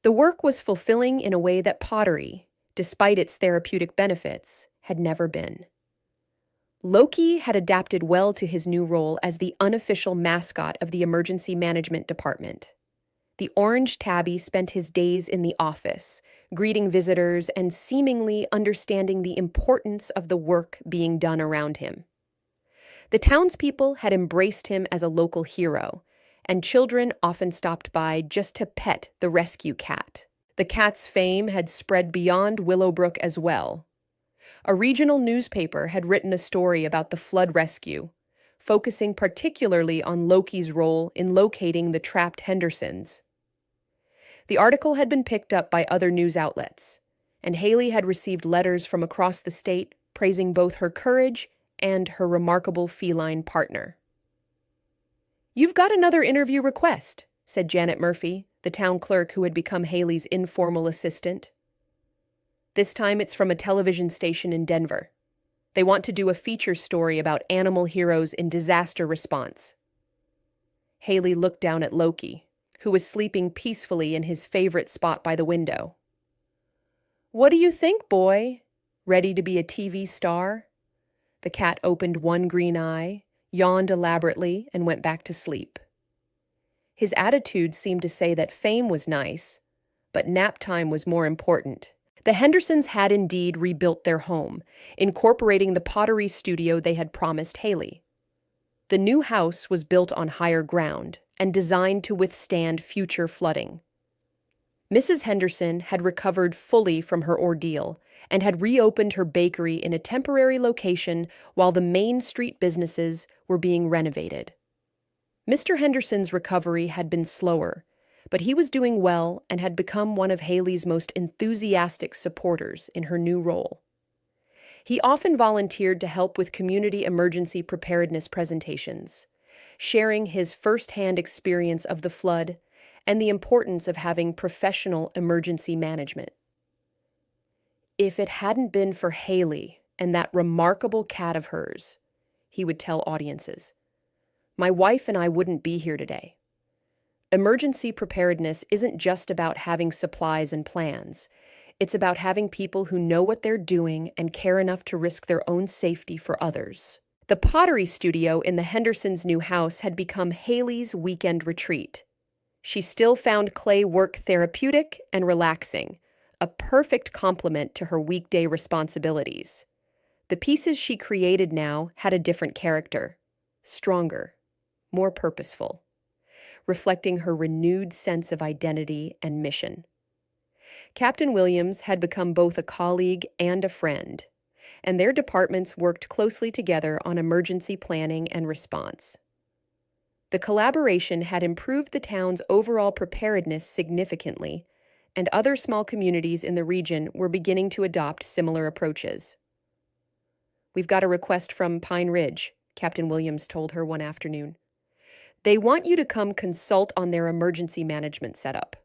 The work was fulfilling in a way that pottery, despite its therapeutic benefits, had never been. Loki had adapted well to his new role as the unofficial mascot of the Emergency Management Department. The orange tabby spent his days in the office, greeting visitors and seemingly understanding the importance of the work being done around him. The townspeople had embraced him as a local hero, and children often stopped by just to pet the rescue cat. The cat's fame had spread beyond Willowbrook as well. A regional newspaper had written a story about the flood rescue, focusing particularly on Loki's role in locating the trapped Hendersons. The article had been picked up by other news outlets, and Hayley had received letters from across the state praising both her courage and her remarkable feline partner. "You've got another interview request," said Janet Murphy, the town clerk who had become Hayley's informal assistant. "This time it's from a television station in Denver. They want to do a feature story about animal heroes in disaster response." Hayley looked down at Loki, who was sleeping peacefully in his favorite spot by the window. "What do you think, boy? Ready to be a TV star?" The cat opened one green eye, yawned elaborately, and went back to sleep. His attitude seemed to say that fame was nice, but nap time was more important. The Hendersons had indeed rebuilt their home, incorporating the pottery studio they had promised Hayley. The new house was built on higher ground and designed to withstand future flooding. Mrs. Henderson had recovered fully from her ordeal and had reopened her bakery in a temporary location while the main street businesses were being renovated. Mr. Henderson's recovery had been slower, but he was doing well and had become one of Hayley's most enthusiastic supporters in her new role. He often volunteered to help with community emergency preparedness presentations, sharing his firsthand experience of the flood and the importance of having professional emergency management. "If it hadn't been for Hayley and that remarkable cat of hers," he would tell audiences, "my wife and I wouldn't be here today." Emergency preparedness isn't just about having supplies and plans. It's about having people who know what they're doing and care enough to risk their own safety for others. The pottery studio in the Hendersons' new house had become Hayley's weekend retreat. She still found clay work therapeutic and relaxing, a perfect complement to her weekday responsibilities. The pieces she created now had a different character, stronger, more purposeful, reflecting her renewed sense of identity and mission. Captain Williams had become both a colleague and a friend, and their departments worked closely together on emergency planning and response. The collaboration had improved the town's overall preparedness significantly, and other small communities in the region were beginning to adopt similar approaches. "We've got a request from Pine Ridge," Captain Williams told her one afternoon. "They want you to come consult on their emergency management setup.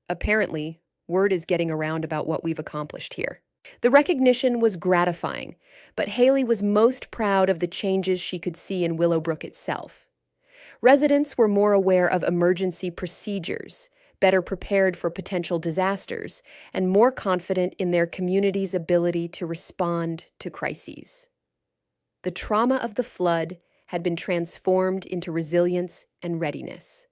Apparently, word is getting around about what we've accomplished here." The recognition was gratifying, but Hayley was most proud of the changes she could see in Willowbrook itself. Residents were more aware of emergency procedures, better prepared for potential disasters, and more confident in their community's ability to respond to crises. The trauma of the flood had been transformed into resilience and readiness.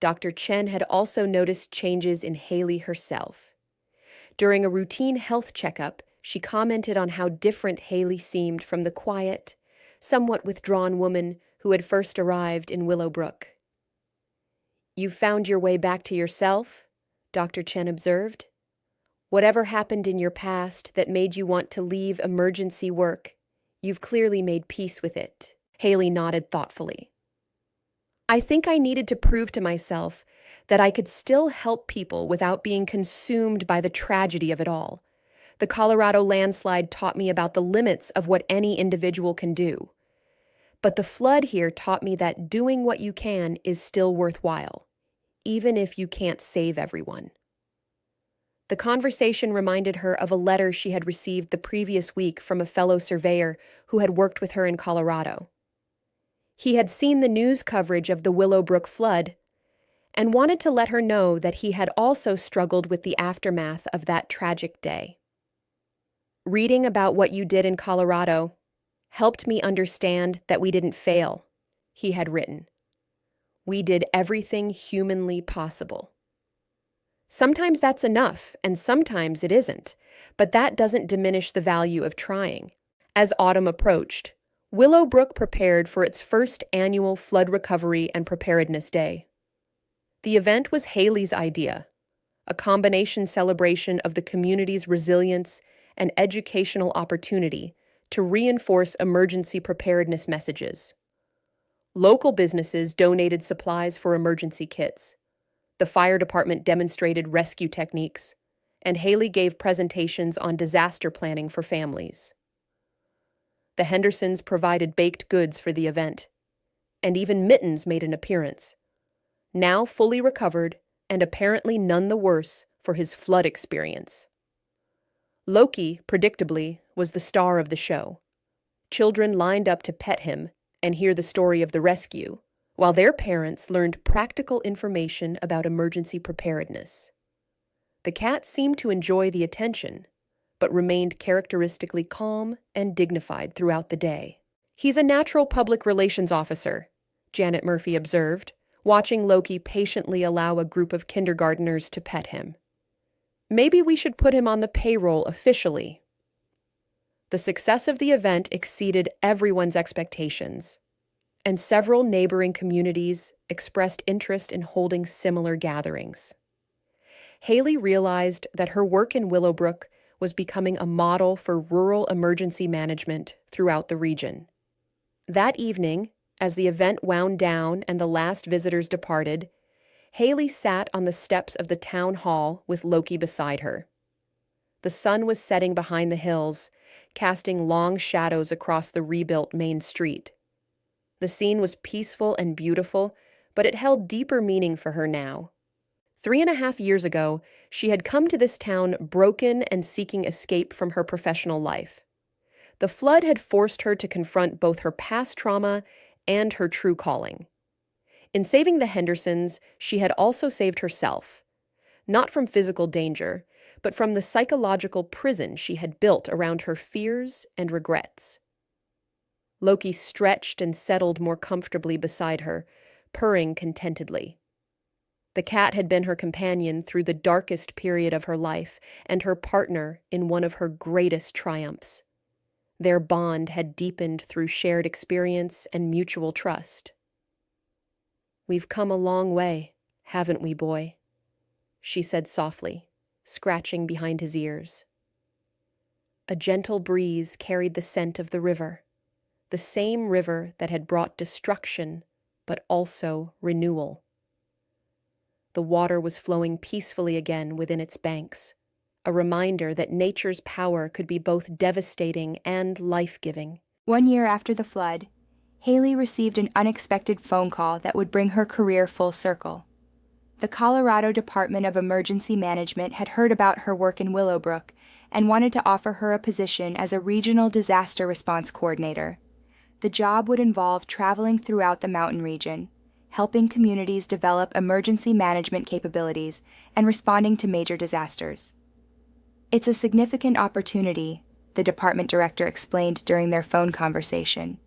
Dr. Chen had also noticed changes in Hayley herself. During a routine health checkup, she commented on how different Hayley seemed from the quiet, somewhat withdrawn woman who had first arrived in Willowbrook. "You've found your way back to yourself," Dr. Chen observed. "Whatever happened in your past that made you want to leave emergency work, you've clearly made peace with it." Hayley nodded thoughtfully. "I think I needed to prove to myself that I could still help people without being consumed by the tragedy of it all. The Colorado landslide taught me about the limits of what any individual can do. But the flood here taught me that doing what you can is still worthwhile, even if you can't save everyone." The conversation reminded her of a letter she had received the previous week from a fellow surveyor who had worked with her in Colorado. He had seen the news coverage of the Willowbrook flood and wanted to let her know that he had also struggled with the aftermath of that tragic day. Reading about what you did in Colorado helped me understand that we didn't fail, he had written. We did everything humanly possible. Sometimes that's enough, and sometimes it isn't, but that doesn't diminish the value of trying. As autumn approached, Willowbrook prepared for its first annual Flood Recovery and Preparedness Day. The event was Hayley's idea, a combination celebration of the community's resilience and educational opportunity to reinforce emergency preparedness messages. Local businesses donated supplies for emergency kits. The fire department demonstrated rescue techniques, and Hayley gave presentations on disaster planning for families. The Hendersons provided baked goods for the event, and even Mittens made an appearance, now fully recovered and apparently none the worse for his flood experience. Loki, predictably, was the star of the show. Children lined up to pet him and hear the story of the rescue, while their parents learned practical information about emergency preparedness. The cat seemed to enjoy the attention, but remained characteristically calm and dignified throughout the day. He's a natural public relations officer, Janet Murphy observed, watching Loki patiently allow a group of kindergarteners to pet him. Maybe we should put him on the payroll officially. The success of the event exceeded everyone's expectations, and several neighboring communities expressed interest in holding similar gatherings. Hayley realized that her work in Willowbrook was becoming a model for rural emergency management throughout the region. That evening, as the event wound down and the last visitors departed, Hayley sat on the steps of the town hall with Loki beside her. The sun was setting behind the hills, casting long shadows across the rebuilt main street. The scene was peaceful and beautiful, but it held deeper meaning for her now. 3.5 years ago, she had come to this town broken and seeking escape from her professional life. The flood had forced her to confront both her past trauma and her true calling. In saving the Hendersons, she had also saved herself, not from physical danger, but from the psychological prison she had built around her fears and regrets. Loki stretched and settled more comfortably beside her, purring contentedly. The cat had been her companion through the darkest period of her life and her partner in one of her greatest triumphs. Their bond had deepened through shared experience and mutual trust. "We've come a long way, haven't we, boy?" she said softly, scratching behind his ears. A gentle breeze carried the scent of the river, the same river that had brought destruction, but also renewal. The water was flowing peacefully again within its banks, a reminder that nature's power could be both devastating and life-giving. 1 year after the flood, Hayley received an unexpected phone call that would bring her career full circle. The Colorado Department of Emergency Management had heard about her work in Willowbrook and wanted to offer her a position as a regional disaster response coordinator. The job would involve traveling throughout the mountain region, helping communities develop emergency management capabilities and responding to major disasters. "It's a significant opportunity," the department director explained during their phone conversation.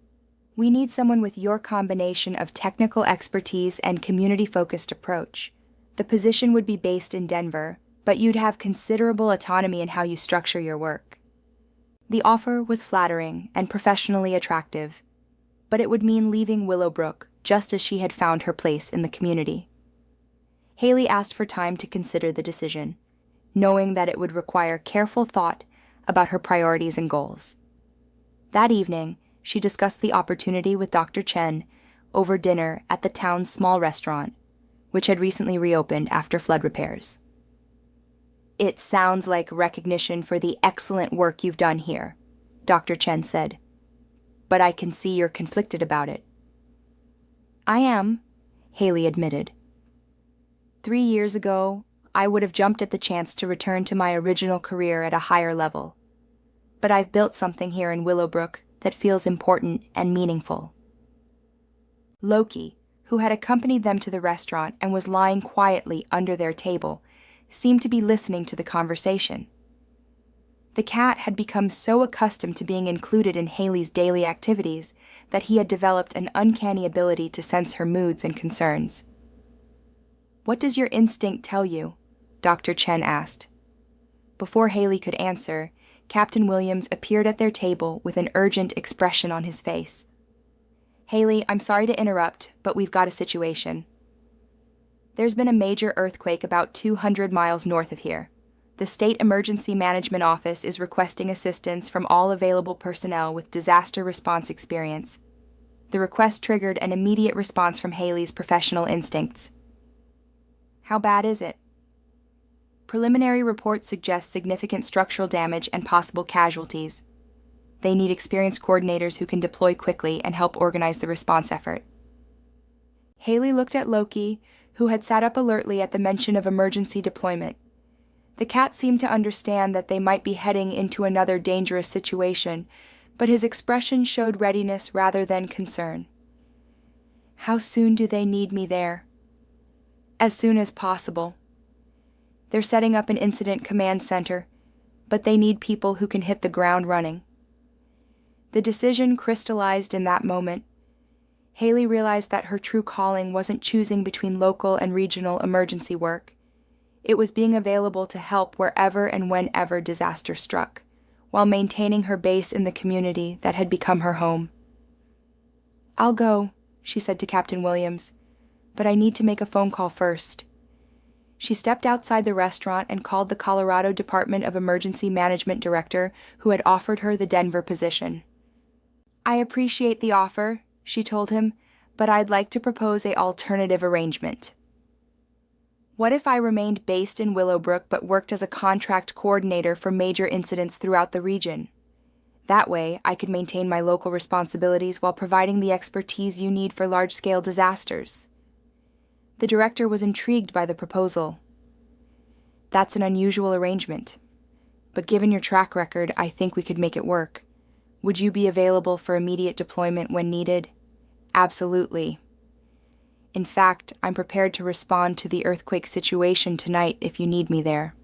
"We need someone with your combination of technical expertise and community-focused approach. The position would be based in Denver, but you'd have considerable autonomy in how you structure your work." The offer was flattering and professionally attractive, but it would mean leaving Willowbrook just as she had found her place in the community. Hayley asked for time to consider the decision, knowing that it would require careful thought about her priorities and goals. That evening, she discussed the opportunity with Dr. Chen over dinner at the town's small restaurant, which had recently reopened after flood repairs. "It sounds like recognition for the excellent work you've done here," Dr. Chen said. "But I can see you're conflicted about it." "I am," Hayley admitted. 3 years ago, I would have jumped at the chance to return to my original career at a higher level. But I've built something here in Willowbrook that feels important and meaningful. Loki, who had accompanied them to the restaurant and was lying quietly under their table, seemed to be listening to the conversation. The cat had become so accustomed to being included in Hayley's daily activities that he had developed an uncanny ability to sense her moods and concerns. "What does your instinct tell you?" Dr. Chen asked. Before Hayley could answer, Captain Williams appeared at their table with an urgent expression on his face. "Hayley, I'm sorry to interrupt, but we've got a situation. There's been a major earthquake about 200 miles north of here. The State Emergency Management Office is requesting assistance from all available personnel with disaster response experience." The request triggered an immediate response from Hayley's professional instincts. "How bad is it?" "Preliminary reports suggest significant structural damage and possible casualties. They need experienced coordinators who can deploy quickly and help organize the response effort." Hayley looked at Loki, who had sat up alertly at the mention of emergency deployment. The cat seemed to understand that they might be heading into another dangerous situation, but his expression showed readiness rather than concern. "How soon do they need me there?" "As soon as possible. They're setting up an incident command center, but they need people who can hit the ground running." The decision crystallized in that moment. Hayley realized that her true calling wasn't choosing between local and regional emergency work. It was being available to help wherever and whenever disaster struck, while maintaining her base in the community that had become her home. "I'll go," she said to Captain Williams, "but I need to make a phone call first." She stepped outside the restaurant and called the Colorado Department of Emergency Management director who had offered her the Denver position. "I appreciate the offer," she told him, "but I'd like to propose an alternative arrangement. What if I remained based in Willowbrook but worked as a contract coordinator for major incidents throughout the region? That way, I could maintain my local responsibilities while providing the expertise you need for large-scale disasters." The director was intrigued by the proposal. "That's an unusual arrangement, but given your track record, I think we could make it work. Would you be available for immediate deployment when needed?" "Absolutely. In fact, I'm prepared to respond to the earthquake situation tonight if you need me there."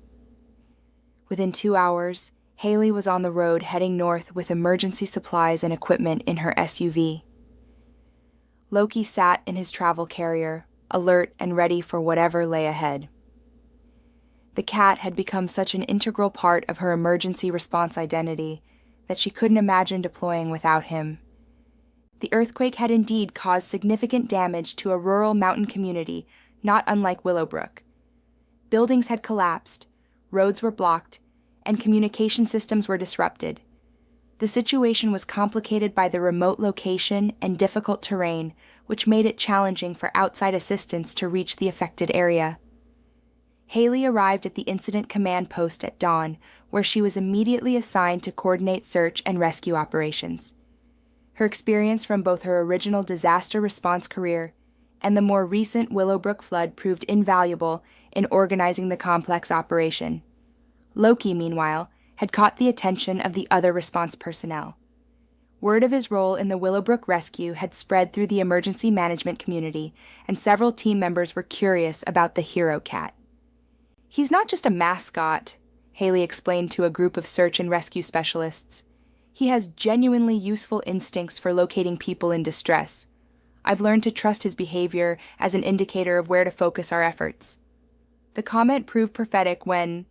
Within 2 hours, Hayley was on the road heading north with emergency supplies and equipment in her SUV. Loki sat in his travel carrier, alert and ready for whatever lay ahead. The cat had become such an integral part of her emergency response identity that she couldn't imagine deploying without him. The earthquake had indeed caused significant damage to a rural mountain community not unlike Willowbrook. Buildings had collapsed, roads were blocked, and communication systems were disrupted. The situation was complicated by the remote location and difficult terrain, which made it challenging for outside assistance to reach the affected area. Hayley arrived at the incident command post at dawn, where she was immediately assigned to coordinate search and rescue operations. Her experience from both her original disaster response career and the more recent Willowbrook flood proved invaluable in organizing the complex operation. Loki, meanwhile, had caught the attention of the other response personnel. Word of his role in the Willowbrook rescue had spread through the emergency management community, and several team members were curious about the hero cat. "He's not just a mascot," Hayley explained to a group of search and rescue specialists. "He has genuinely useful instincts for locating people in distress. I've learned to trust his behavior as an indicator of where to focus our efforts." The comment proved prophetic when,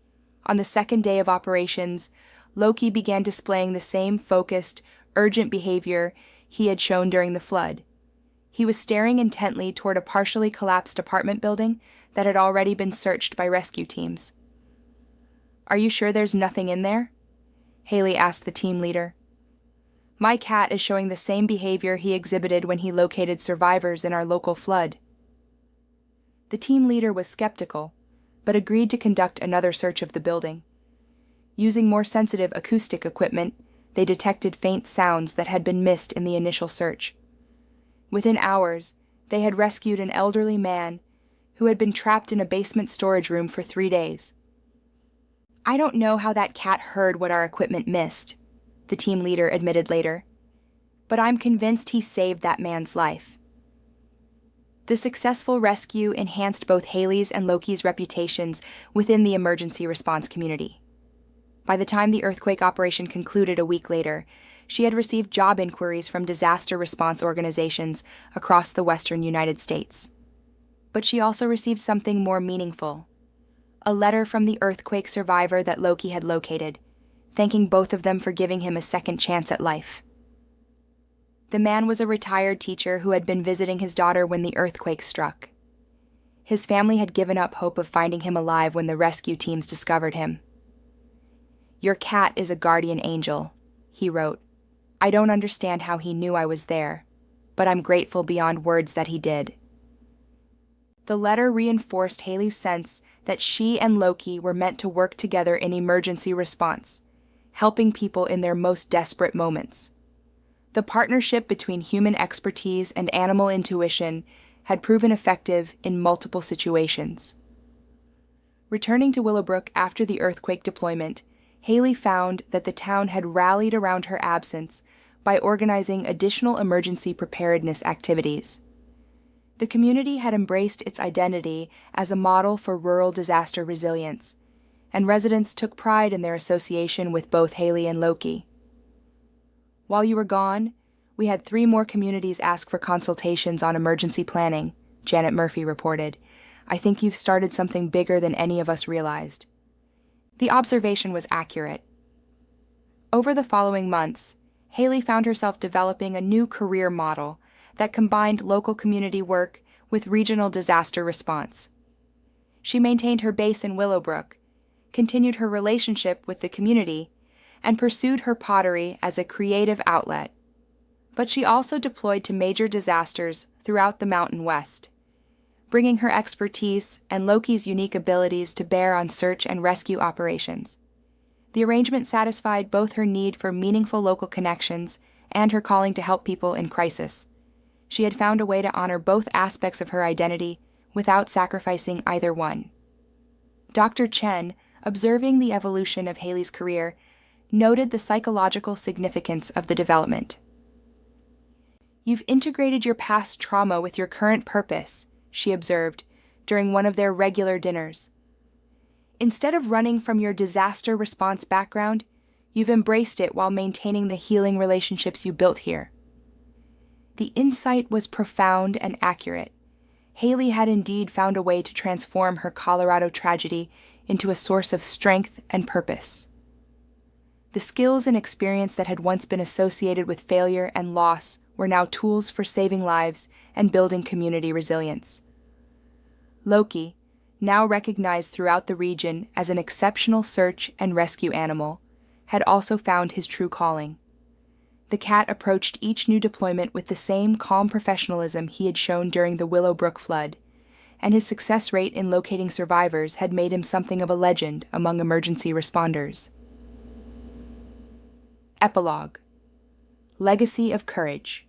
on the second day of operations, Loki began displaying the same focused, urgent behavior he had shown during the flood. He was staring intently toward a partially collapsed apartment building that had already been searched by rescue teams. "Are you sure there's nothing in there?" Hayley asked the team leader. "My cat is showing the same behavior he exhibited when he located survivors in our local flood." The team leader was skeptical, but agreed to conduct another search of the building. Using more sensitive acoustic equipment, they detected faint sounds that had been missed in the initial search. Within hours, they had rescued an elderly man who had been trapped in a basement storage room for 3 days. "I don't know how that cat heard what our equipment missed," the team leader admitted later, "but I'm convinced he saved that man's life." The successful rescue enhanced both Hayley's and Loki's reputations within the emergency response community. By the time the earthquake operation concluded a week later, she had received job inquiries from disaster response organizations across the western United States. But she also received something more meaningful: a letter from the earthquake survivor that Loki had located, thanking both of them for giving him a second chance at life. The man was a retired teacher who had been visiting his daughter when the earthquake struck. His family had given up hope of finding him alive when the rescue teams discovered him. "Your cat is a guardian angel," he wrote. "I don't understand how he knew I was there, but I'm grateful beyond words that he did." The letter reinforced Hayley's sense that she and Loki were meant to work together in emergency response, helping people in their most desperate moments. The partnership between human expertise and animal intuition had proven effective in multiple situations. Returning to Willowbrook after the earthquake deployment, Hayley found that the town had rallied around her absence by organizing additional emergency preparedness activities. The community had embraced its identity as a model for rural disaster resilience, and residents took pride in their association with both Hayley and Loki. "While you were gone, we had 3 more communities ask for consultations on emergency planning," Janet Murphy reported. "I think you've started something bigger than any of us realized." The observation was accurate. Over the following months, Hayley found herself developing a new career model that combined local community work with regional disaster response. She maintained her base in Willowbrook, continued her relationship with the community, and pursued her pottery as a creative outlet. But she also deployed to major disasters throughout the Mountain West, bringing her expertise and Loki's unique abilities to bear on search and rescue operations. The arrangement satisfied both her need for meaningful local connections and her calling to help people in crisis. She had found a way to honor both aspects of her identity without sacrificing either one. Dr. Chen, observing the evolution of Hayley's career, noted the psychological significance of the development. "You've integrated your past trauma with your current purpose," she observed during one of their regular dinners. "Instead of running from your disaster response background, you've embraced it while maintaining the healing relationships you built here." The insight was profound and accurate. Hayley had indeed found a way to transform her Colorado tragedy into a source of strength and purpose. The skills and experience that had once been associated with failure and loss were now tools for saving lives and building community resilience. Loki, now recognized throughout the region as an exceptional search and rescue animal, had also found his true calling. The cat approached each new deployment with the same calm professionalism he had shown during the Willowbrook flood, and his success rate in locating survivors had made him something of a legend among emergency responders. Epilogue. Legacy of Courage.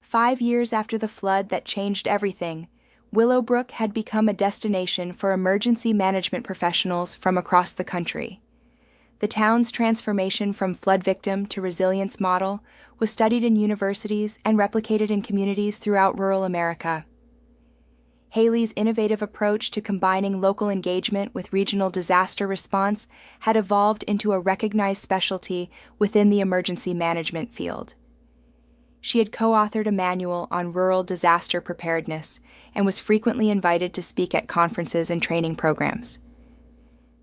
5 years after the flood that changed everything, Willowbrook had become a destination for emergency management professionals from across the country. The town's transformation from flood victim to resilience model was studied in universities and replicated in communities throughout rural America. Hayley's innovative approach to combining local engagement with regional disaster response had evolved into a recognized specialty within the emergency management field. She had co-authored a manual on rural disaster preparedness and was frequently invited to speak at conferences and training programs.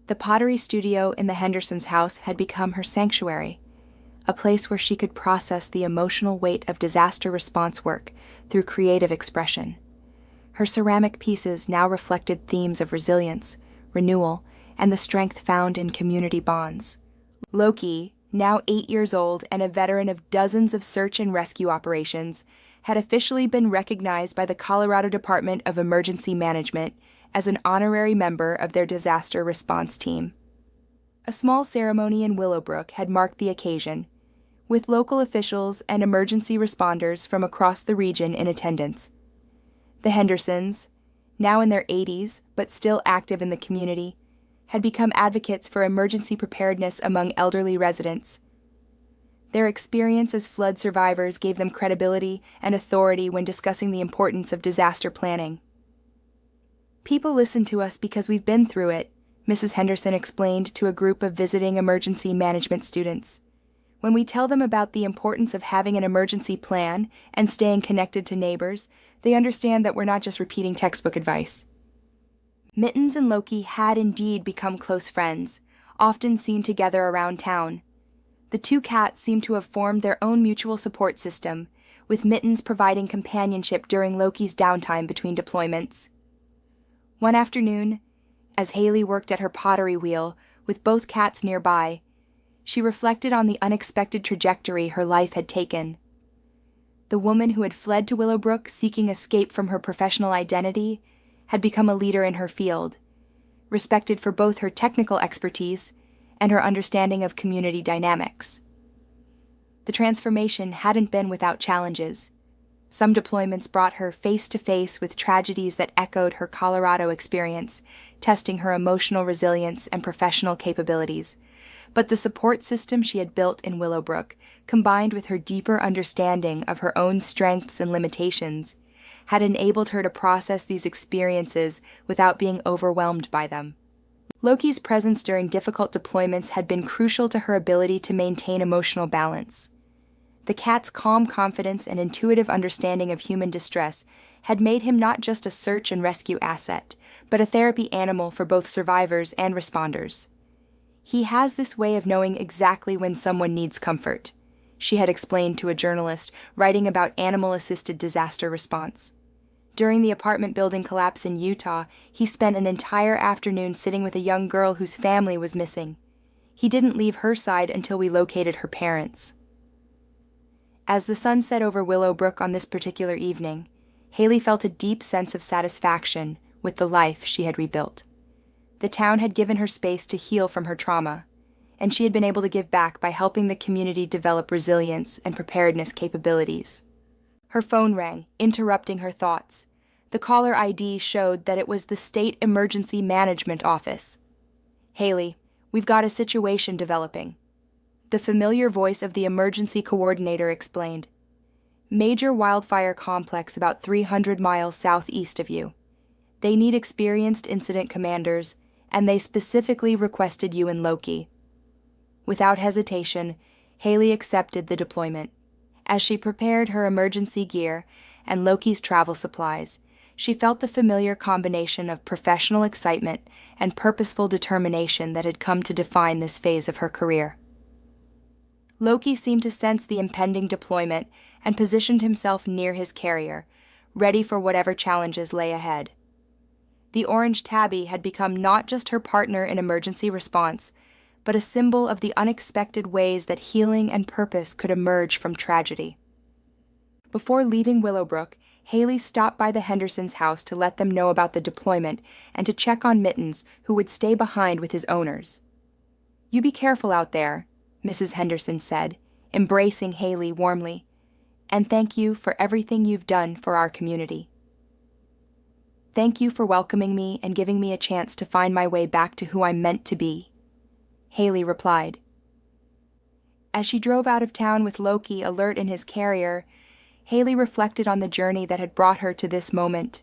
The pottery studio in the Hendersons' house had become her sanctuary, a place where she could process the emotional weight of disaster response work through creative expression. Her ceramic pieces now reflected themes of resilience, renewal, and the strength found in community bonds. Loki, now 8 years old and a veteran of dozens of search and rescue operations, had officially been recognized by the Colorado Department of Emergency Management as an honorary member of their disaster response team. A small ceremony in Willowbrook had marked the occasion, with local officials and emergency responders from across the region in attendance. The Hendersons, now in their 80s but still active in the community, had become advocates for emergency preparedness among elderly residents. Their experience as flood survivors gave them credibility and authority when discussing the importance of disaster planning. "People listen to us because we've been through it," Mrs. Henderson explained to a group of visiting emergency management students. When we tell them about the importance of having an emergency plan and staying connected to neighbors, they understand that we're not just repeating textbook advice. Mittens and Loki had indeed become close friends, often seen together around town. The two cats seemed to have formed their own mutual support system, with Mittens providing companionship during Loki's downtime between deployments. One afternoon, as Hayley worked at her pottery wheel with both cats nearby, she reflected on the unexpected trajectory her life had taken. The woman who had fled to Willowbrook seeking escape from her professional identity had become a leader in her field, respected for both her technical expertise and her understanding of community dynamics. The transformation hadn't been without challenges. Some deployments brought her face-to-face with tragedies that echoed her Colorado experience, testing her emotional resilience and professional capabilities. But the support system she had built in Willowbrook, combined with her deeper understanding of her own strengths and limitations, had enabled her to process these experiences without being overwhelmed by them. Loki's presence during difficult deployments had been crucial to her ability to maintain emotional balance. The cat's calm confidence and intuitive understanding of human distress had made him not just a search and rescue asset, but a therapy animal for both survivors and responders. "He has this way of knowing exactly when someone needs comfort," she had explained to a journalist writing about animal-assisted disaster response. During the apartment building collapse in Utah, he spent an entire afternoon sitting with a young girl whose family was missing. He didn't leave her side until we located her parents. As the sun set over Willowbrook on this particular evening, Hayley felt a deep sense of satisfaction with the life she had rebuilt. The town had given her space to heal from her trauma, and she had been able to give back by helping the community develop resilience and preparedness capabilities. Her phone rang, interrupting her thoughts. The caller ID showed that it was the State Emergency Management Office. "Hayley, we've got a situation developing," the familiar voice of the emergency coordinator explained. "Major wildfire complex about 300 miles southeast of you. They need experienced incident commanders, and they specifically requested you and Loki." Without hesitation, Hayley accepted the deployment. As she prepared her emergency gear and Loki's travel supplies, she felt the familiar combination of professional excitement and purposeful determination that had come to define this phase of her career. Loki seemed to sense the impending deployment and positioned himself near his carrier, ready for whatever challenges lay ahead. The orange tabby had become not just her partner in emergency response, but a symbol of the unexpected ways that healing and purpose could emerge from tragedy. Before leaving Willowbrook, Hayley stopped by the Hendersons' house to let them know about the deployment and to check on Mittens, who would stay behind with his owners. "You be careful out there," Mrs. Henderson said, embracing Hayley warmly, "and thank you for everything you've done for our community." "Thank you for welcoming me and giving me a chance to find my way back to who I'm meant to be," Hayley replied. As she drove out of town with Loki alert in his carrier, Hayley reflected on the journey that had brought her to this moment.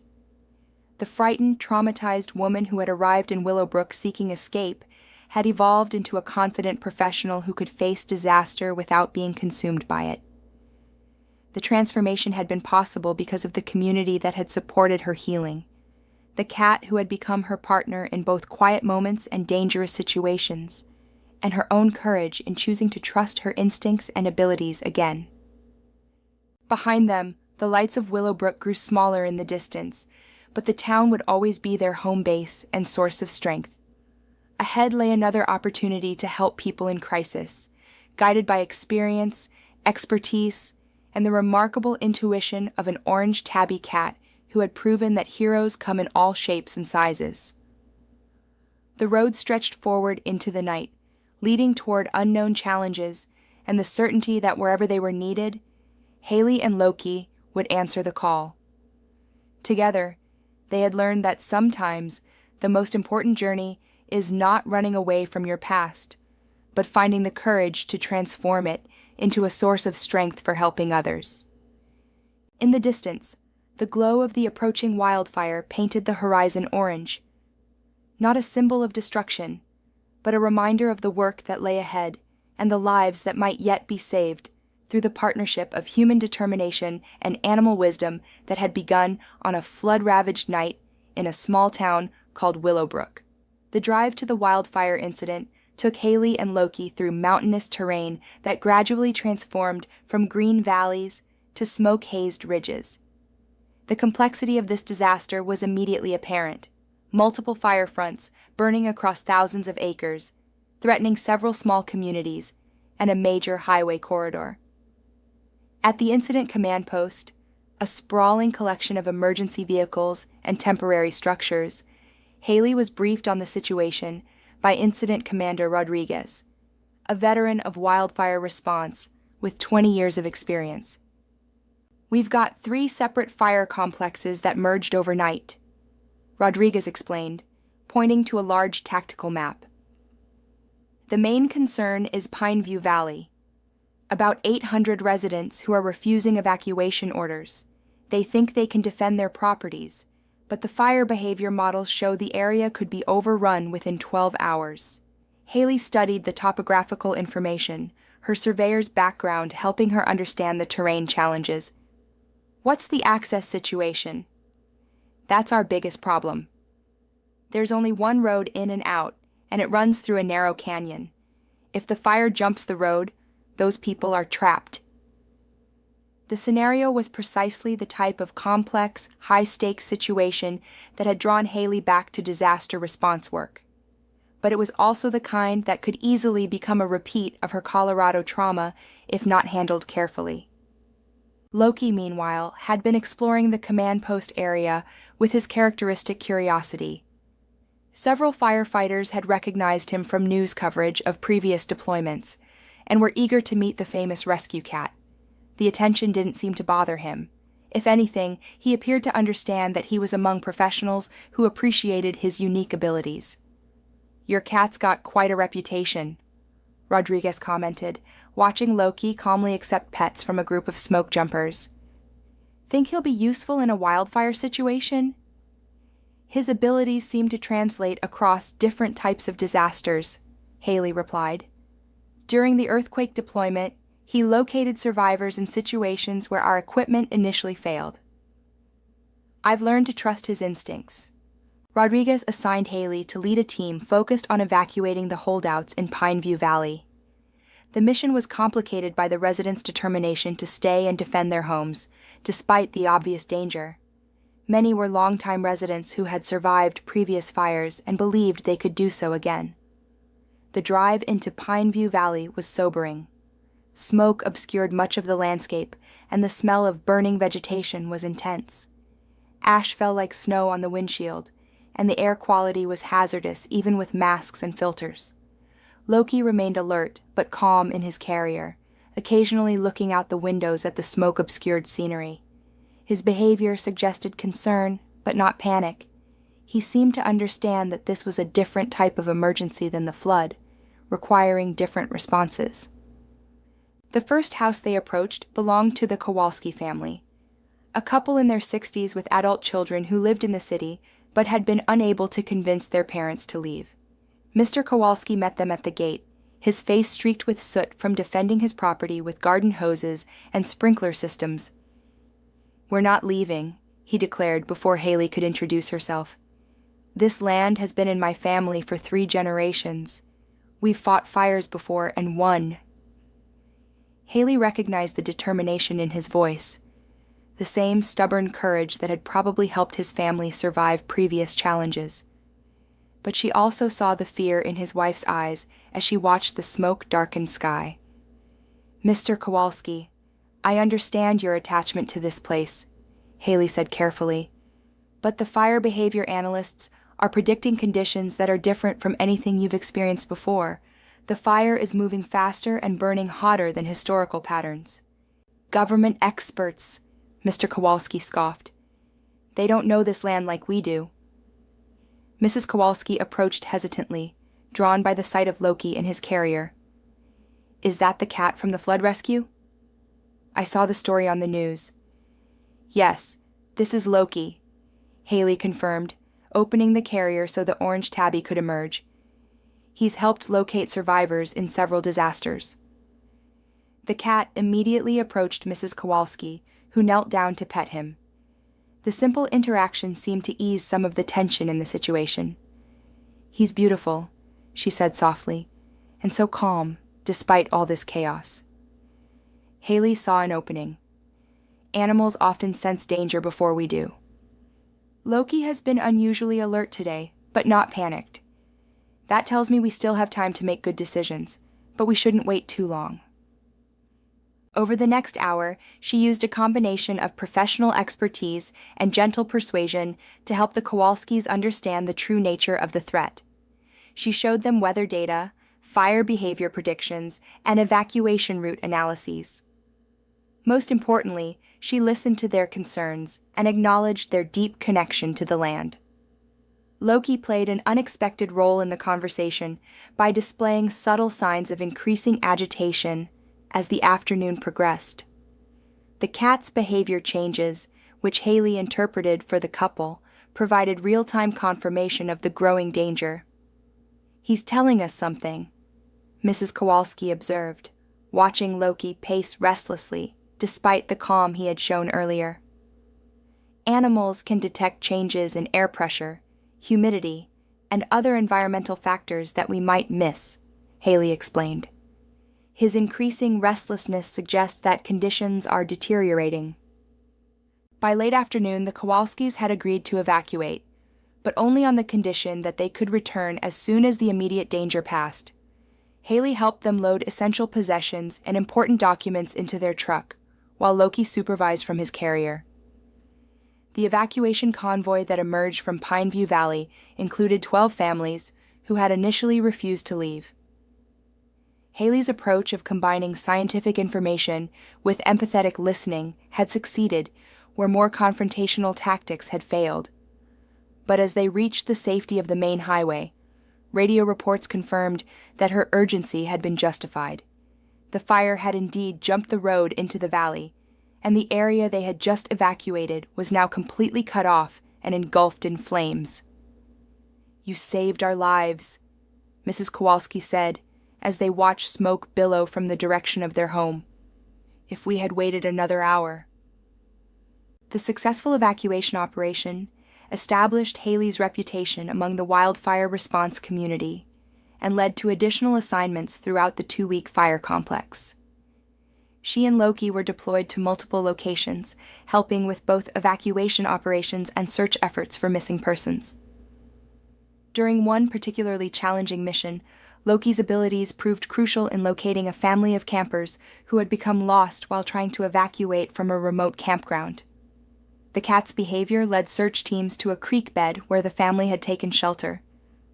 The frightened, traumatized woman who had arrived in Willowbrook seeking escape had evolved into a confident professional who could face disaster without being consumed by it. The transformation had been possible because of the community that had supported her healing. The cat who had become her partner in both quiet moments and dangerous situations, and her own courage in choosing to trust her instincts and abilities again. Behind them, the lights of Willowbrook grew smaller in the distance, but the town would always be their home base and source of strength. Ahead lay another opportunity to help people in crisis, guided by experience, expertise, and the remarkable intuition of an orange tabby cat who had proven that heroes come in all shapes and sizes. The road stretched forward into the night, leading toward unknown challenges and the certainty that wherever they were needed, Hayley and Loki would answer the call. Together, they had learned that sometimes the most important journey is not running away from your past, but finding the courage to transform it into a source of strength for helping others. In the distance, the glow of the approaching wildfire painted the horizon orange. not a symbol of destruction, but a reminder of the work that lay ahead and the lives that might yet be saved through the partnership of human determination and animal wisdom that had begun on a flood-ravaged night in a small town called Willowbrook. The drive to the wildfire incident took Hayley and Loki through mountainous terrain that gradually transformed from green valleys to smoke-hazed ridges. The complexity of this disaster was immediately apparent. Multiple fire fronts burning across thousands of acres, threatening several small communities and a major highway corridor. At the incident command post, a sprawling collection of emergency vehicles and temporary structures, Hayley was briefed on the situation by Incident Commander Rodriguez, a veteran of wildfire response with 20 years of experience. "We've got 3 separate fire complexes that merged overnight," Rodriguez explained, pointing to a large tactical map. "The main concern is Pineview Valley. About 800 residents who are refusing evacuation orders. They think they can defend their properties, but the fire behavior models show the area could be overrun within 12 hours. Hayley studied the topographical information, her surveyor's background helping her understand the terrain challenges. "What's the access situation?" "That's our biggest problem. There's only one road in and out, and it runs through a narrow canyon. If the fire jumps the road, those people are trapped." The scenario was precisely the type of complex, high-stakes situation that had drawn Hayley back to disaster response work. But it was also the kind that could easily become a repeat of her Colorado trauma if not handled carefully. Loki, meanwhile, had been exploring the command post area with his characteristic curiosity. Several firefighters had recognized him from news coverage of previous deployments and were eager to meet the famous rescue cat. The attention didn't seem to bother him. If anything, he appeared to understand that he was among professionals who appreciated his unique abilities. "Your cat's got quite a reputation," Rodriguez commented, watching Loki calmly accept pets from a group of smoke jumpers. "Think he'll be useful in a wildfire situation?" "His abilities seem to translate across different types of disasters," Hayley replied. "During the earthquake deployment, he located survivors in situations where our equipment initially failed. I've learned to trust his instincts." Rodriguez assigned Hayley to lead a team focused on evacuating the holdouts in Pineview Valley. The mission was complicated by the residents' determination to stay and defend their homes, despite the obvious danger. Many were longtime residents who had survived previous fires and believed they could do so again. The drive into Pineview Valley was sobering. Smoke obscured much of the landscape, and the smell of burning vegetation was intense. Ash fell like snow on the windshield, and the air quality was hazardous even with masks and filters. Loki remained alert but calm in his carrier, occasionally looking out the windows at the smoke-obscured scenery. His behavior suggested concern, but not panic. He seemed to understand that this was a different type of emergency than the flood, requiring different responses. The first house they approached belonged to the Kowalski family, a couple in their 60s with adult children who lived in the city but had been unable to convince their parents to leave. Mr. Kowalski met them at the gate, his face streaked with soot from defending his property with garden hoses and sprinkler systems. "We're not leaving," he declared before Hayley could introduce herself. "This land has been in my family for 3 generations. We've fought fires before and won." Hayley recognized the determination in his voice, the same stubborn courage that had probably helped his family survive previous challenges. But she also saw the fear in his wife's eyes as she watched the smoke-darkened sky. "Mr. Kowalski, I understand your attachment to this place," Hayley said carefully, "but the fire behavior analysts are predicting conditions that are different from anything you've experienced before. The fire is moving faster and burning hotter than historical patterns." "Government experts," Mr. Kowalski scoffed. "They don't know this land like we do." Mrs. Kowalski approached hesitantly, drawn by the sight of Loki and his carrier. "Is that the cat from the flood rescue?" "I saw the story on the news." "Yes, this is Loki," Hayley confirmed, opening the carrier so the orange tabby could emerge. He's helped locate survivors in several disasters. The cat immediately approached Mrs. Kowalski, who knelt down to pet him. The simple interaction seemed to ease some of the tension in the situation. "He's beautiful," she said softly, "and so calm, despite all this chaos." Hayley saw an opening. Animals often sense danger before we do. "Loki has been unusually alert today, but not panicked. That tells me we still have time to make good decisions, but we shouldn't wait too long." Over the next hour, she used a combination of professional expertise and gentle persuasion to help the Kowalskis understand the true nature of the threat. She showed them weather data, fire behavior predictions, and evacuation route analyses. Most importantly, she listened to their concerns and acknowledged their deep connection to the land. Loki played an unexpected role in the conversation by displaying subtle signs of increasing agitation as the afternoon progressed. The cat's behavior changes, which Hayley interpreted for the couple, provided real-time confirmation of the growing danger. "He's telling us something," Mrs. Kowalski observed, watching Loki pace restlessly despite the calm he had shown earlier. "Animals can detect changes in air pressure, humidity, and other environmental factors that we might miss," Hayley explained. "His increasing restlessness suggests that conditions are deteriorating." By late afternoon, the Kowalskis had agreed to evacuate, but only on the condition that they could return as soon as the immediate danger passed. Hayley helped them load essential possessions and important documents into their truck, while Loki supervised from his carrier. The evacuation convoy that emerged from Pineview Valley included 12 families who had initially refused to leave. Hayley's approach of combining scientific information with empathetic listening had succeeded where more confrontational tactics had failed. But as they reached the safety of the main highway, radio reports confirmed that her urgency had been justified. The fire had indeed jumped the road into the valley, and the area they had just evacuated was now completely cut off and engulfed in flames. "You saved our lives," Mrs. Kowalski said, as they watched smoke billow from the direction of their home. "If we had waited another hour." The successful evacuation operation established Hayley's reputation among the wildfire response community and led to additional assignments throughout the 2-week fire complex. She and Loki were deployed to multiple locations, helping with both evacuation operations and search efforts for missing persons. During one particularly challenging mission, Loki's abilities proved crucial in locating a family of campers who had become lost while trying to evacuate from a remote campground. The cat's behavior led search teams to a creek bed where the family had taken shelter,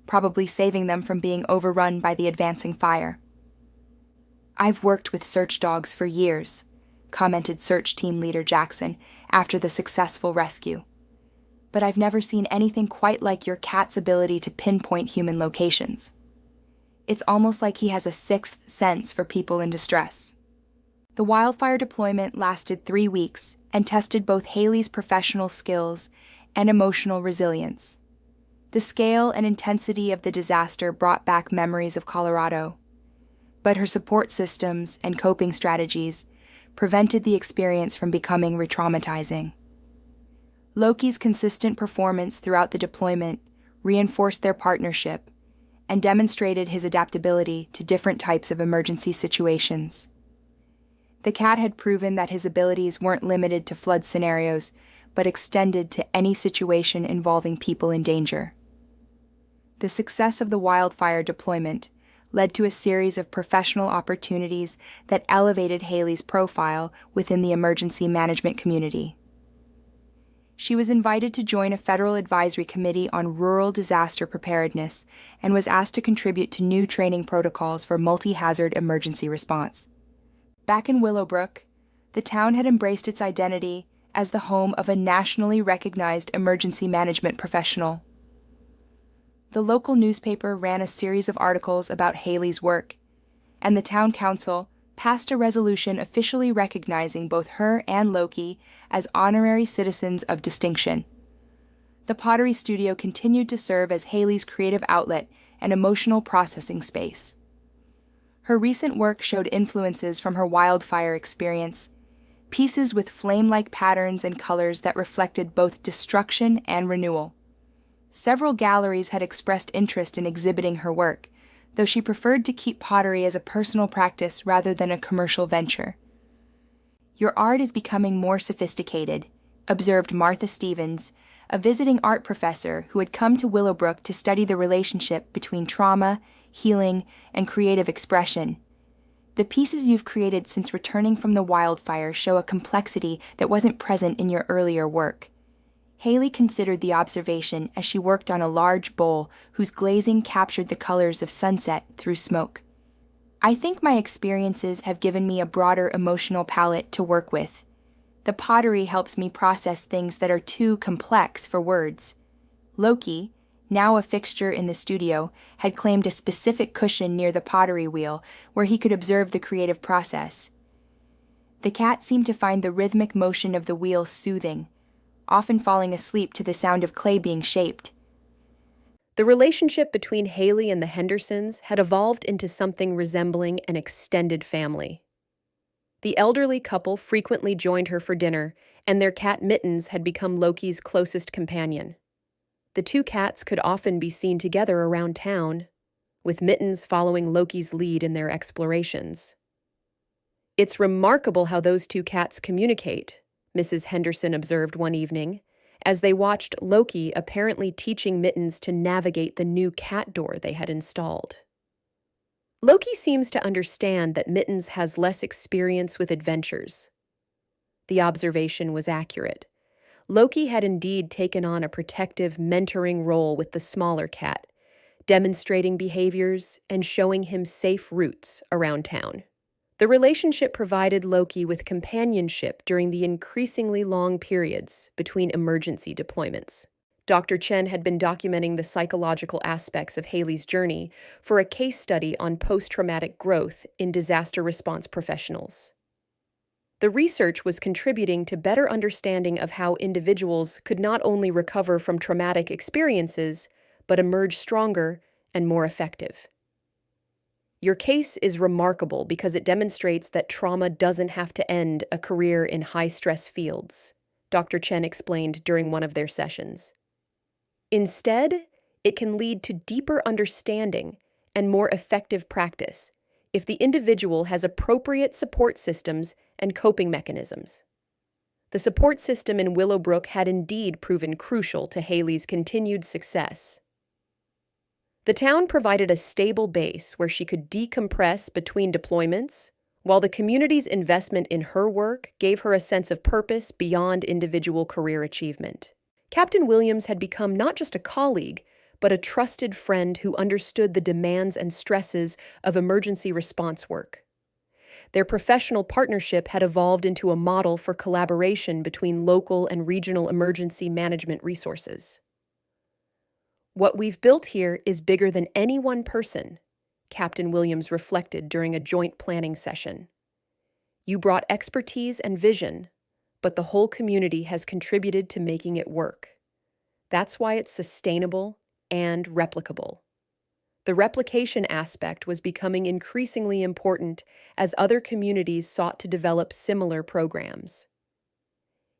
probably saving them from being overrun by the advancing fire. "I've worked with search dogs for years," commented search team leader Jackson after the successful rescue. "But I've never seen anything quite like your cat's ability to pinpoint human locations. It's almost like he has a sixth sense for people in distress." The wildfire deployment lasted 3 weeks and tested both Hayley's professional skills and emotional resilience. The scale and intensity of the disaster brought back memories of Colorado, but her support systems and coping strategies prevented the experience from becoming re-traumatizing. Loki's consistent performance throughout the deployment reinforced their partnership and demonstrated his adaptability to different types of emergency situations. The cat had proven that his abilities weren't limited to flood scenarios, but extended to any situation involving people in danger. The success of the wildfire deployment led to a series of professional opportunities that elevated Hayley's profile within the emergency management community. She was invited to join a federal advisory committee on rural disaster preparedness and was asked to contribute to new training protocols for multi-hazard emergency response. Back in Willowbrook, the town had embraced its identity as the home of a nationally recognized emergency management professional. The local newspaper ran a series of articles about Hayley's work, and the town council passed a resolution officially recognizing both her and Loki as honorary citizens of distinction. the pottery studio continued to serve as Hayley's creative outlet and emotional processing space. Her recent work showed influences from her wildfire experience, pieces with flame-like patterns and colors that reflected both destruction and renewal. Several galleries had expressed interest in exhibiting her work, though she preferred to keep pottery as a personal practice rather than a commercial venture. "Your art is becoming more sophisticated," observed Martha Stevens, a visiting art professor who had come to Willowbrook to study the relationship between trauma, healing, and creative expression. "The pieces you've created since returning from the wildfire show a complexity that wasn't present in your earlier work." Hayley considered the observation as she worked on a large bowl whose glazing captured the colors of sunset through smoke. "I think my experiences have given me a broader emotional palette to work with. The pottery helps me process things that are too complex for words." Loki, now a fixture in the studio, had claimed a specific cushion near the pottery wheel where he could observe the creative process. "The cat seemed to find the rhythmic motion of the wheel soothing, often falling asleep to the sound of clay being shaped." The relationship between Hayley and the Hendersons had evolved into something resembling an extended family. The elderly couple frequently joined her for dinner, and their cat Mittens had become Loki's closest companion. The two cats could often be seen together around town, with Mittens following Loki's lead in their explorations. "It's remarkable how those two cats communicate," Mrs. Henderson observed one evening, as they watched Loki apparently teaching Mittens to navigate the new cat door they had installed. "Loki seems to understand that Mittens has less experience with adventures." The observation was accurate. Loki had indeed taken on a protective, mentoring role with the smaller cat, demonstrating behaviors and showing him safe routes around town. The relationship provided Loki with companionship during the increasingly long periods between emergency deployments. Dr. Chen had been documenting the psychological aspects of Hayley's journey for a case study on post-traumatic growth in disaster response professionals. The research was contributing to better understanding of how individuals could not only recover from traumatic experiences, but emerge stronger and more effective. "Your case is remarkable because it demonstrates that trauma doesn't have to end a career in high-stress fields," Dr. Chen explained during one of their sessions. "Instead, it can lead to deeper understanding and more effective practice if the individual has appropriate support systems and coping mechanisms." The support system in Willowbrook had indeed proven crucial to Hayley's continued success. The town provided a stable base where she could decompress between deployments, while the community's investment in her work gave her a sense of purpose beyond individual career achievement. Captain Williams had become not just a colleague, but a trusted friend who understood the demands and stresses of emergency response work. Their professional partnership had evolved into a model for collaboration between local and regional emergency management resources. "What we've built here is bigger than any one person," Captain Williams reflected during a joint planning session. "You brought expertise and vision, but the whole community has contributed to making it work. That's why it's sustainable and replicable." The replication aspect was becoming increasingly important as other communities sought to develop similar programs.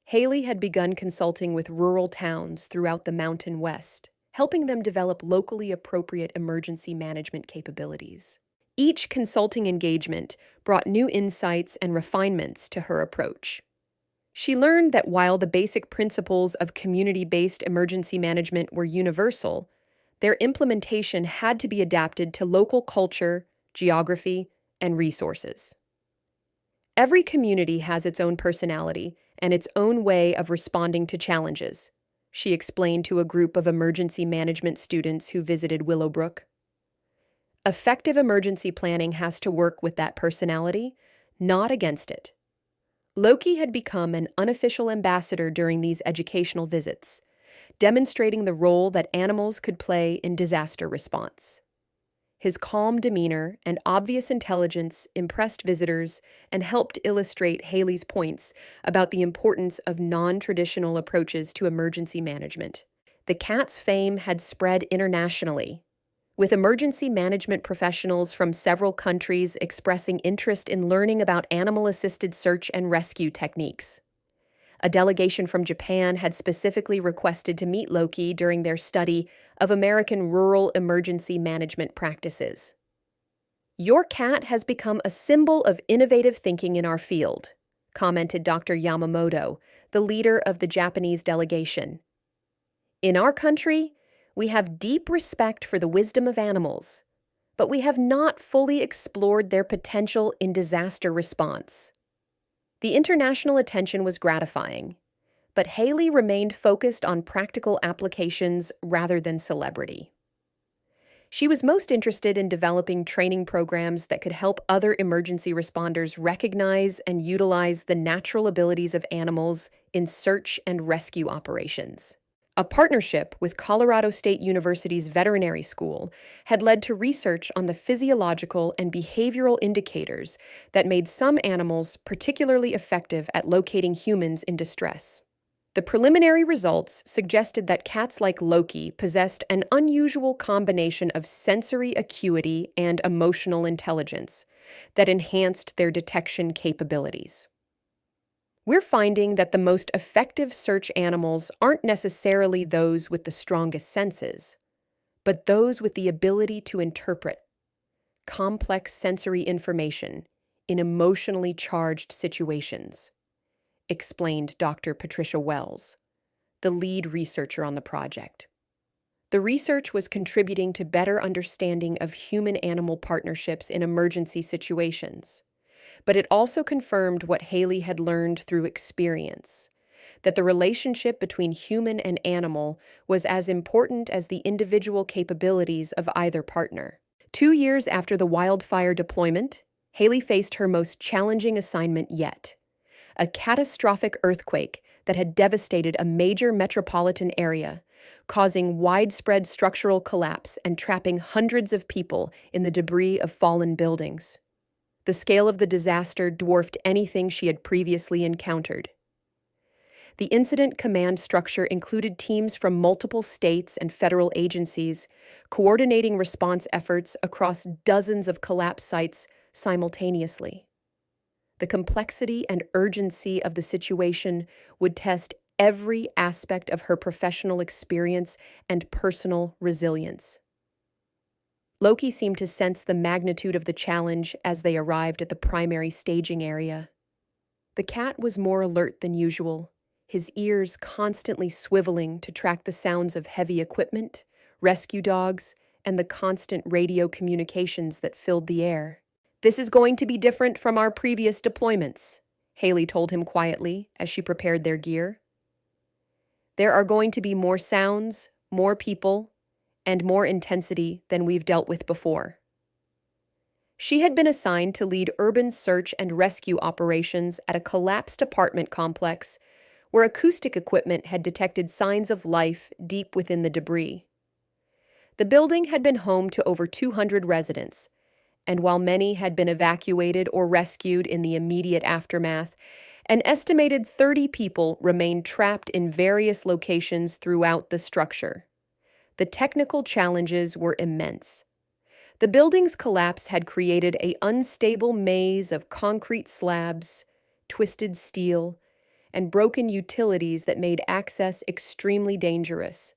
Hayley had begun consulting with rural towns throughout the Mountain West, helping them develop locally appropriate emergency management capabilities. Each consulting engagement brought new insights and refinements to her approach. She learned that while the basic principles of community-based emergency management were universal, their implementation had to be adapted to local culture, geography, and resources. "Every community has its own personality and its own way of responding to challenges," she explained to a group of emergency management students who visited Willowbrook. "Effective emergency planning has to work with that personality, not against it." Loki had become an unofficial ambassador during these educational visits, demonstrating the role that animals could play in disaster response. His calm demeanor and obvious intelligence impressed visitors and helped illustrate Hayley's points about the importance of non-traditional approaches to emergency management. The cat's fame had spread internationally, with emergency management professionals from several countries expressing interest in learning about animal-assisted search and rescue techniques. A delegation from Japan had specifically requested to meet Loki during their study of American rural emergency management practices. "Your cat has become a symbol of innovative thinking in our field," commented Dr. Yamamoto, the leader of the Japanese delegation. "In our country, we have deep respect for the wisdom of animals, but we have not fully explored their potential in disaster response." The international attention was gratifying, but Hayley remained focused on practical applications rather than celebrity. She was most interested in developing training programs that could help other emergency responders recognize and utilize the natural abilities of animals in search and rescue operations. A partnership with Colorado State University's veterinary school had led to research on the physiological and behavioral indicators that made some animals particularly effective at locating humans in distress. The preliminary results suggested that cats like Loki possessed an unusual combination of sensory acuity and emotional intelligence that enhanced their detection capabilities. "We're finding that the most effective search animals aren't necessarily those with the strongest senses, but those with the ability to interpret complex sensory information in emotionally charged situations," explained Dr. Patricia Wells, the lead researcher on the project. The research was contributing to better understanding of human-animal partnerships in emergency situations, but it also confirmed what Hayley had learned through experience, that the relationship between human and animal was as important as the individual capabilities of either partner. 2 years after the wildfire deployment, Hayley faced her most challenging assignment yet: a catastrophic earthquake that had devastated a major metropolitan area, causing widespread structural collapse and trapping hundreds of people in the debris of fallen buildings. The scale of the disaster dwarfed anything she had previously encountered. The incident command structure included teams from multiple states and federal agencies, coordinating response efforts across dozens of collapse sites simultaneously. The complexity and urgency of the situation would test every aspect of her professional experience and personal resilience. Loki seemed to sense the magnitude of the challenge as they arrived at the primary staging area. The cat was more alert than usual, his ears constantly swiveling to track the sounds of heavy equipment, rescue dogs, and the constant radio communications that filled the air. "This is going to be different from our previous deployments," Hayley told him quietly as she prepared their gear. "There are going to be more sounds, more people, and more intensity than we've dealt with before." She had been assigned to lead urban search and rescue operations at a collapsed apartment complex where acoustic equipment had detected signs of life deep within the debris. The building had been home to over 200 residents, and while many had been evacuated or rescued in the immediate aftermath, an estimated 30 people remained trapped in various locations throughout the structure. The technical challenges were immense. The building's collapse had created an unstable maze of concrete slabs, twisted steel, and broken utilities that made access extremely dangerous.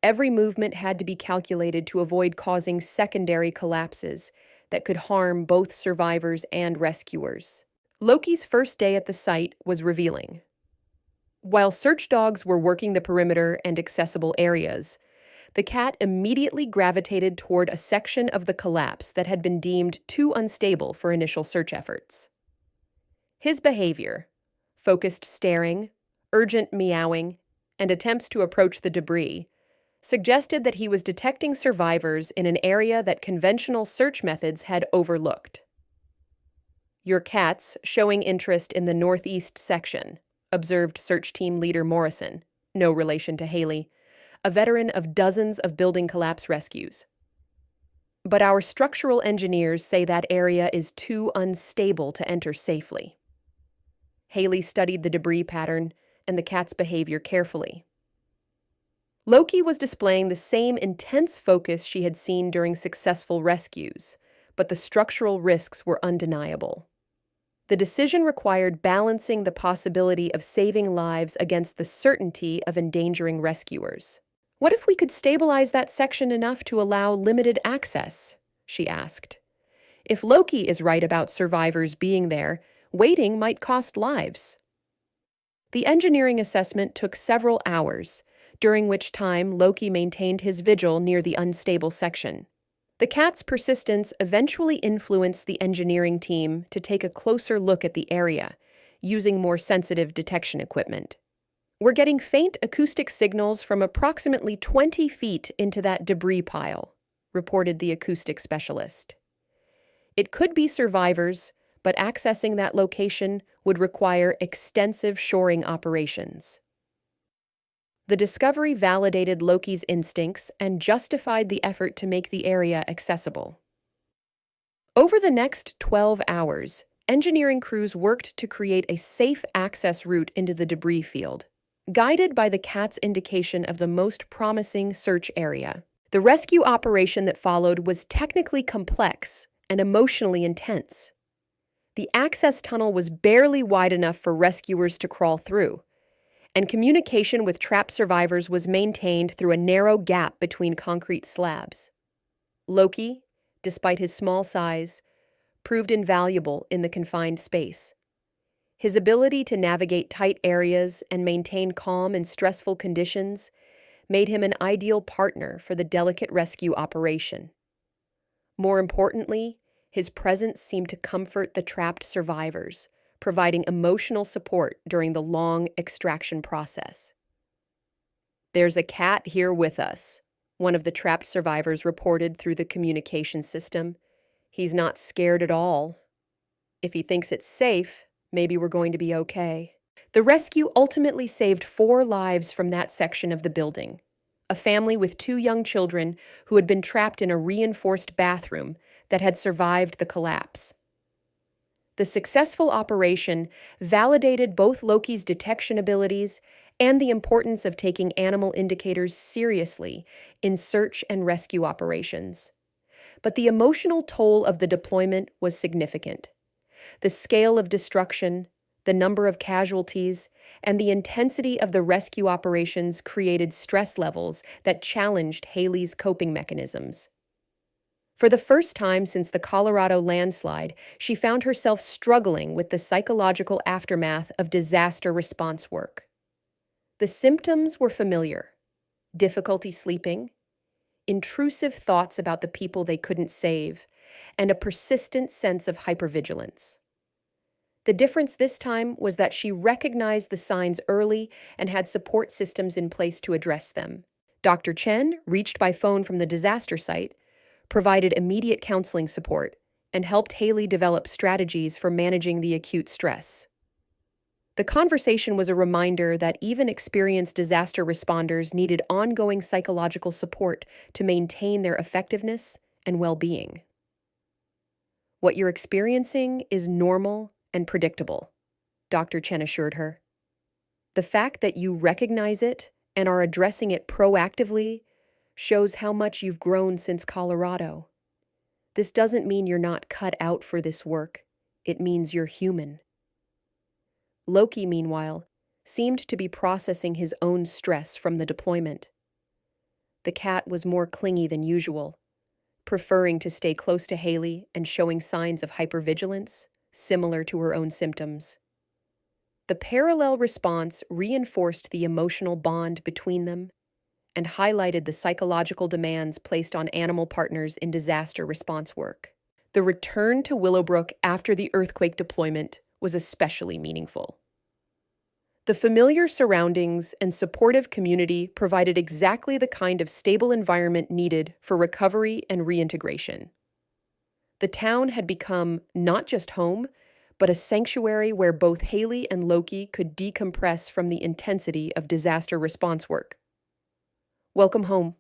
Every movement had to be calculated to avoid causing secondary collapses that could harm both survivors and rescuers. Loki's first day at the site was revealing. While search dogs were working the perimeter and accessible areas, the cat immediately gravitated toward a section of the collapse that had been deemed too unstable for initial search efforts. His behavior, focused staring, urgent meowing, and attempts to approach the debris, suggested that he was detecting survivors in an area that conventional search methods had overlooked. "Your cat's showing interest in the northeast section," observed search team leader Morrison, no relation to Hayley, a veteran of dozens of building collapse rescues. "But our structural engineers say that area is too unstable to enter safely." Hayley studied the debris pattern and the cat's behavior carefully. Loki was displaying the same intense focus she had seen during successful rescues, but the structural risks were undeniable. The decision required balancing the possibility of saving lives against the certainty of endangering rescuers. "What if we could stabilize that section enough to allow limited access?" she asked. "If Loki is right about survivors being there, waiting might cost lives." The engineering assessment took several hours, during which time Loki maintained his vigil near the unstable section. The cat's persistence eventually influenced the engineering team to take a closer look at the area, using more sensitive detection equipment. "We're getting faint acoustic signals from approximately 20 feet into that debris pile," reported the acoustic specialist. "It could be survivors, but accessing that location would require extensive shoring operations." The discovery validated Loki's instincts and justified the effort to make the area accessible. Over the next 12 hours, engineering crews worked to create a safe access route into the debris field, guided by the cat's indication of the most promising search area. The rescue operation that followed was technically complex and emotionally intense. The access tunnel was barely wide enough for rescuers to crawl through, and communication with trapped survivors was maintained through a narrow gap between concrete slabs. Loki, despite his small size, proved invaluable in the confined space. His ability to navigate tight areas and maintain calm in stressful conditions made him an ideal partner for the delicate rescue operation. More importantly, his presence seemed to comfort the trapped survivors, providing emotional support during the long extraction process. "There's a cat here with us," one of the trapped survivors reported through the communication system. "He's not scared at all. If he thinks it's safe, maybe we're going to be okay." The rescue ultimately saved 4 lives from that section of the building. A family with 2 young children who had been trapped in a reinforced bathroom that had survived the collapse. The successful operation validated both Loki's detection abilities and the importance of taking animal indicators seriously in search and rescue operations. But the emotional toll of the deployment was significant. The scale of destruction, the number of casualties, and the intensity of the rescue operations created stress levels that challenged Hayley's coping mechanisms. For the first time since the Colorado landslide, she found herself struggling with the psychological aftermath of disaster response work. The symptoms were familiar: difficulty sleeping, intrusive thoughts about the people they couldn't save, and a persistent sense of hypervigilance. The difference this time was that she recognized the signs early and had support systems in place to address them. Dr. Chen, reached by phone from the disaster site, provided immediate counseling support and helped Hayley develop strategies for managing the acute stress. The conversation was a reminder that even experienced disaster responders needed ongoing psychological support to maintain their effectiveness and well-being. "What you're experiencing is normal and predictable," Dr. Chen assured her. "The fact that you recognize it and are addressing it proactively shows how much you've grown since Colorado. This doesn't mean you're not cut out for this work. It means you're human." Loki, meanwhile, seemed to be processing his own stress from the deployment. The cat was more clingy than usual, preferring to stay close to Hayley and showing signs of hypervigilance, similar to her own symptoms. The parallel response reinforced the emotional bond between them and highlighted the psychological demands placed on animal partners in disaster response work. The return to Willowbrook after the earthquake deployment was especially meaningful. The familiar surroundings and supportive community provided exactly the kind of stable environment needed for recovery and reintegration. The town had become not just home, but a sanctuary where both Hayley and Loki could decompress from the intensity of disaster response work. "Welcome home,"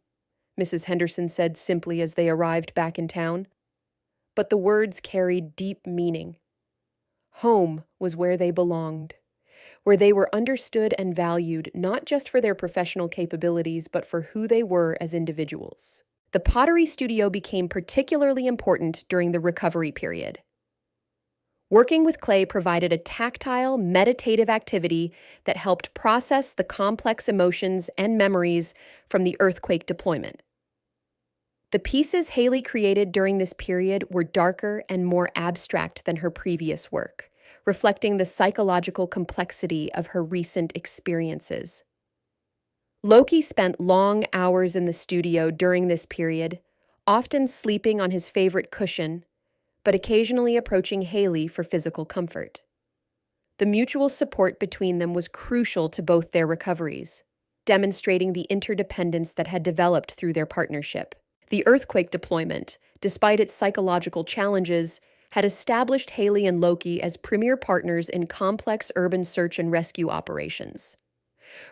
Mrs. Henderson said simply as they arrived back in town. But the words carried deep meaning. Home was where they belonged, where they were understood and valued not just for their professional capabilities, but for who they were as individuals. The pottery studio became particularly important during the recovery period. Working with clay provided a tactile, meditative activity that helped process the complex emotions and memories from the earthquake deployment. The pieces Hayley created during this period were darker and more abstract than her previous work, reflecting the psychological complexity of her recent experiences. Loki spent long hours in the studio during this period, often sleeping on his favorite cushion, but occasionally approaching Hayley for physical comfort. The mutual support between them was crucial to both their recoveries, demonstrating the interdependence that had developed through their partnership. The earthquake deployment, despite its psychological challenges, had established Hayley and Loki as premier partners in complex urban search and rescue operations.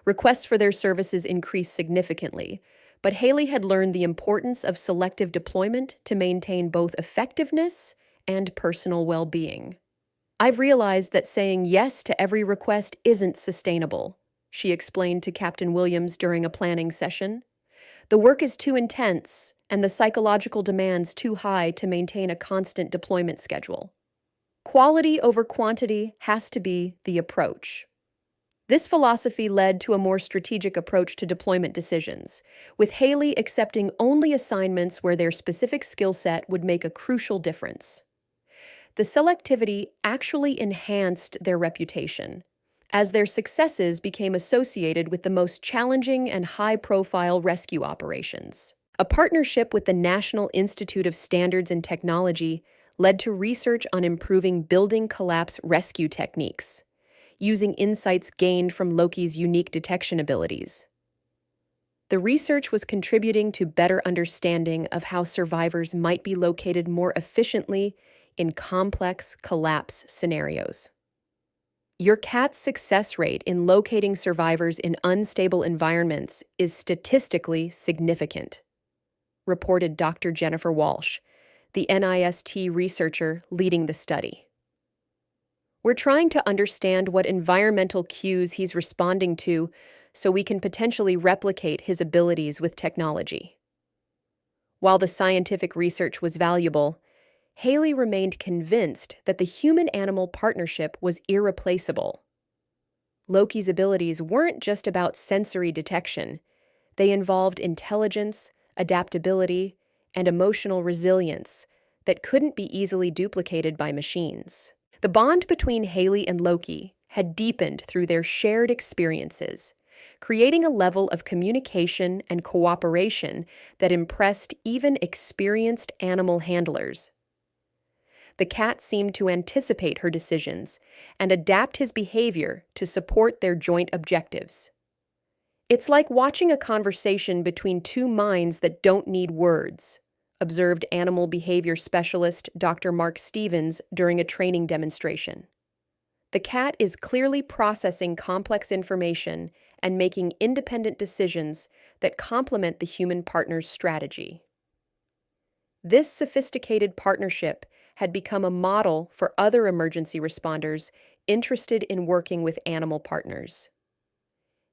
Requests for their services increased significantly, but Hayley had learned the importance of selective deployment to maintain both effectiveness and personal well-being. "I've realized that saying yes to every request isn't sustainable," she explained to Captain Williams during a planning session. "The work is too intense, and the psychological demands too high to maintain a constant deployment schedule. Quality over quantity has to be the approach." This philosophy led to a more strategic approach to deployment decisions, with Hayley accepting only assignments where their specific skill set would make a crucial difference. The selectivity actually enhanced their reputation, as their successes became associated with the most challenging and high-profile rescue operations. A partnership with the National Institute of Standards and Technology led to research on improving building collapse rescue techniques, using insights gained from Loki's unique detection abilities. The research was contributing to better understanding of how survivors might be located more efficiently in complex collapse scenarios. "Your cat's success rate in locating survivors in unstable environments is statistically significant," reported Dr. Jennifer Walsh, the NIST researcher leading the study. "We're trying to understand what environmental cues he's responding to so we can potentially replicate his abilities with technology." While the scientific research was valuable, Hayley remained convinced that the human-animal partnership was irreplaceable. Loki's abilities weren't just about sensory detection. They involved intelligence, adaptability, and emotional resilience that couldn't be easily duplicated by machines. The bond between Hayley and Loki had deepened through their shared experiences, creating a level of communication and cooperation that impressed even experienced animal handlers. The cat seemed to anticipate her decisions and adapt his behavior to support their joint objectives. "It's like watching a conversation between two minds that don't need words," observed animal behavior specialist Dr. Mark Stevens during a training demonstration. "The cat is clearly processing complex information and making independent decisions that complement the human partner's strategy." This sophisticated partnership had become a model for other emergency responders interested in working with animal partners.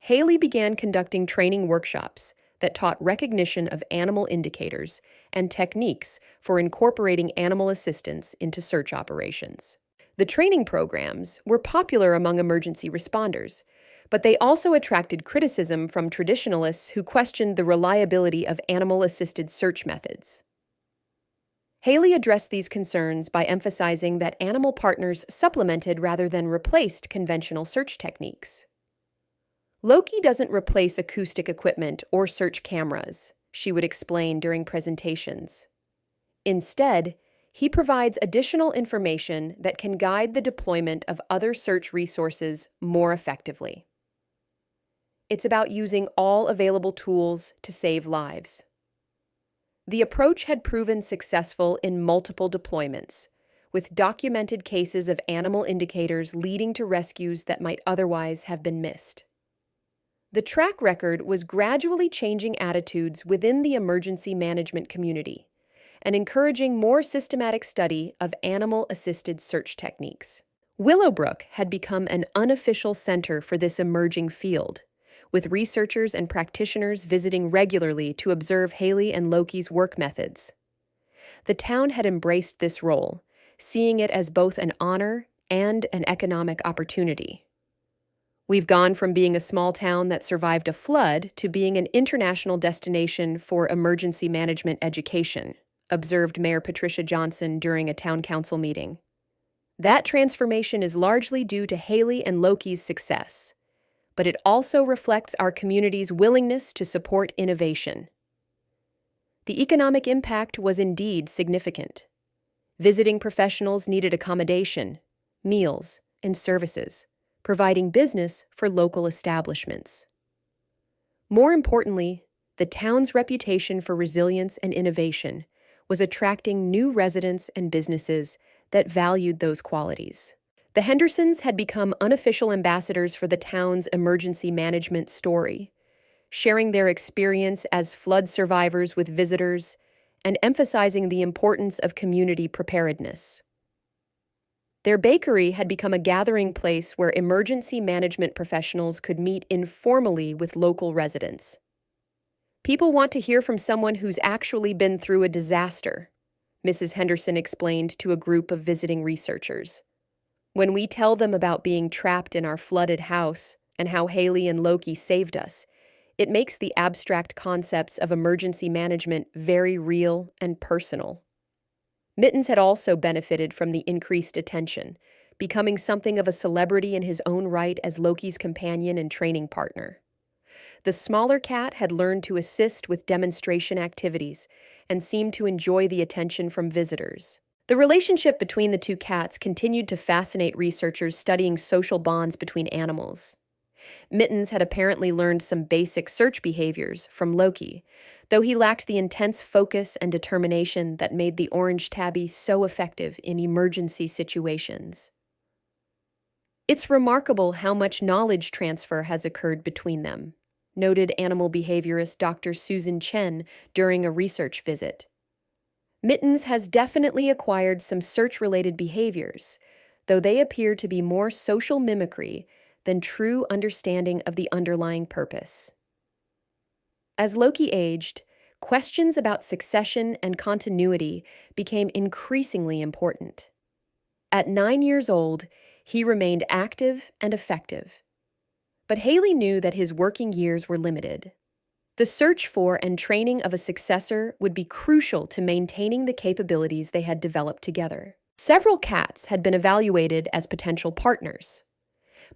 Hayley began conducting training workshops that taught recognition of animal indicators and techniques for incorporating animal assistance into search operations. The training programs were popular among emergency responders, but they also attracted criticism from traditionalists who questioned the reliability of animal-assisted search methods. Hayley addressed these concerns by emphasizing that animal partners supplemented rather than replaced conventional search techniques. "Loki doesn't replace acoustic equipment or search cameras," she would explain during presentations. "Instead, he provides additional information that can guide the deployment of other search resources more effectively. It's about using all available tools to save lives." The approach had proven successful in multiple deployments, with documented cases of animal indicators leading to rescues that might otherwise have been missed. The track record was gradually changing attitudes within the emergency management community and encouraging more systematic study of animal-assisted search techniques. Willowbrook had become an unofficial center for this emerging field, with researchers and practitioners visiting regularly to observe Hayley and Loki's work methods. The town had embraced this role, seeing it as both an honor and an economic opportunity. We've gone from being a small town that survived a flood to being an international destination for emergency management education, observed Mayor Patricia Johnson during a town council meeting. That transformation is largely due to Hayley and Loki's success, but it also reflects our community's willingness to support innovation. The economic impact was indeed significant. Visiting professionals needed accommodation, meals, and services, providing business for local establishments. More importantly, the town's reputation for resilience and innovation was attracting new residents and businesses that valued those qualities. The Hendersons had become unofficial ambassadors for the town's emergency management story, sharing their experience as flood survivors with visitors and emphasizing the importance of community preparedness. Their bakery had become a gathering place where emergency management professionals could meet informally with local residents. People want to hear from someone who's actually been through a disaster, Mrs. Henderson explained to a group of visiting researchers. When we tell them about being trapped in our flooded house and how Hayley and Loki saved us, it makes the abstract concepts of emergency management very real and personal. Mittens had also benefited from the increased attention, becoming something of a celebrity in his own right as Loki's companion and training partner. The smaller cat had learned to assist with demonstration activities and seemed to enjoy the attention from visitors. The relationship between the two cats continued to fascinate researchers studying social bonds between animals. Mittens had apparently learned some basic search behaviors from Loki, though he lacked the intense focus and determination that made the orange tabby so effective in emergency situations. It's remarkable how much knowledge transfer has occurred between them, noted animal behaviorist Dr. Susan Chen during a research visit. Mittens has definitely acquired some search-related behaviors, though they appear to be more social mimicry than true understanding of the underlying purpose. As Loki aged, questions about succession and continuity became increasingly important. At 9 years old, he remained active and effective. But Hayley knew that his working years were limited. The search for and training of a successor would be crucial to maintaining the capabilities they had developed together. Several cats had been evaluated as potential partners,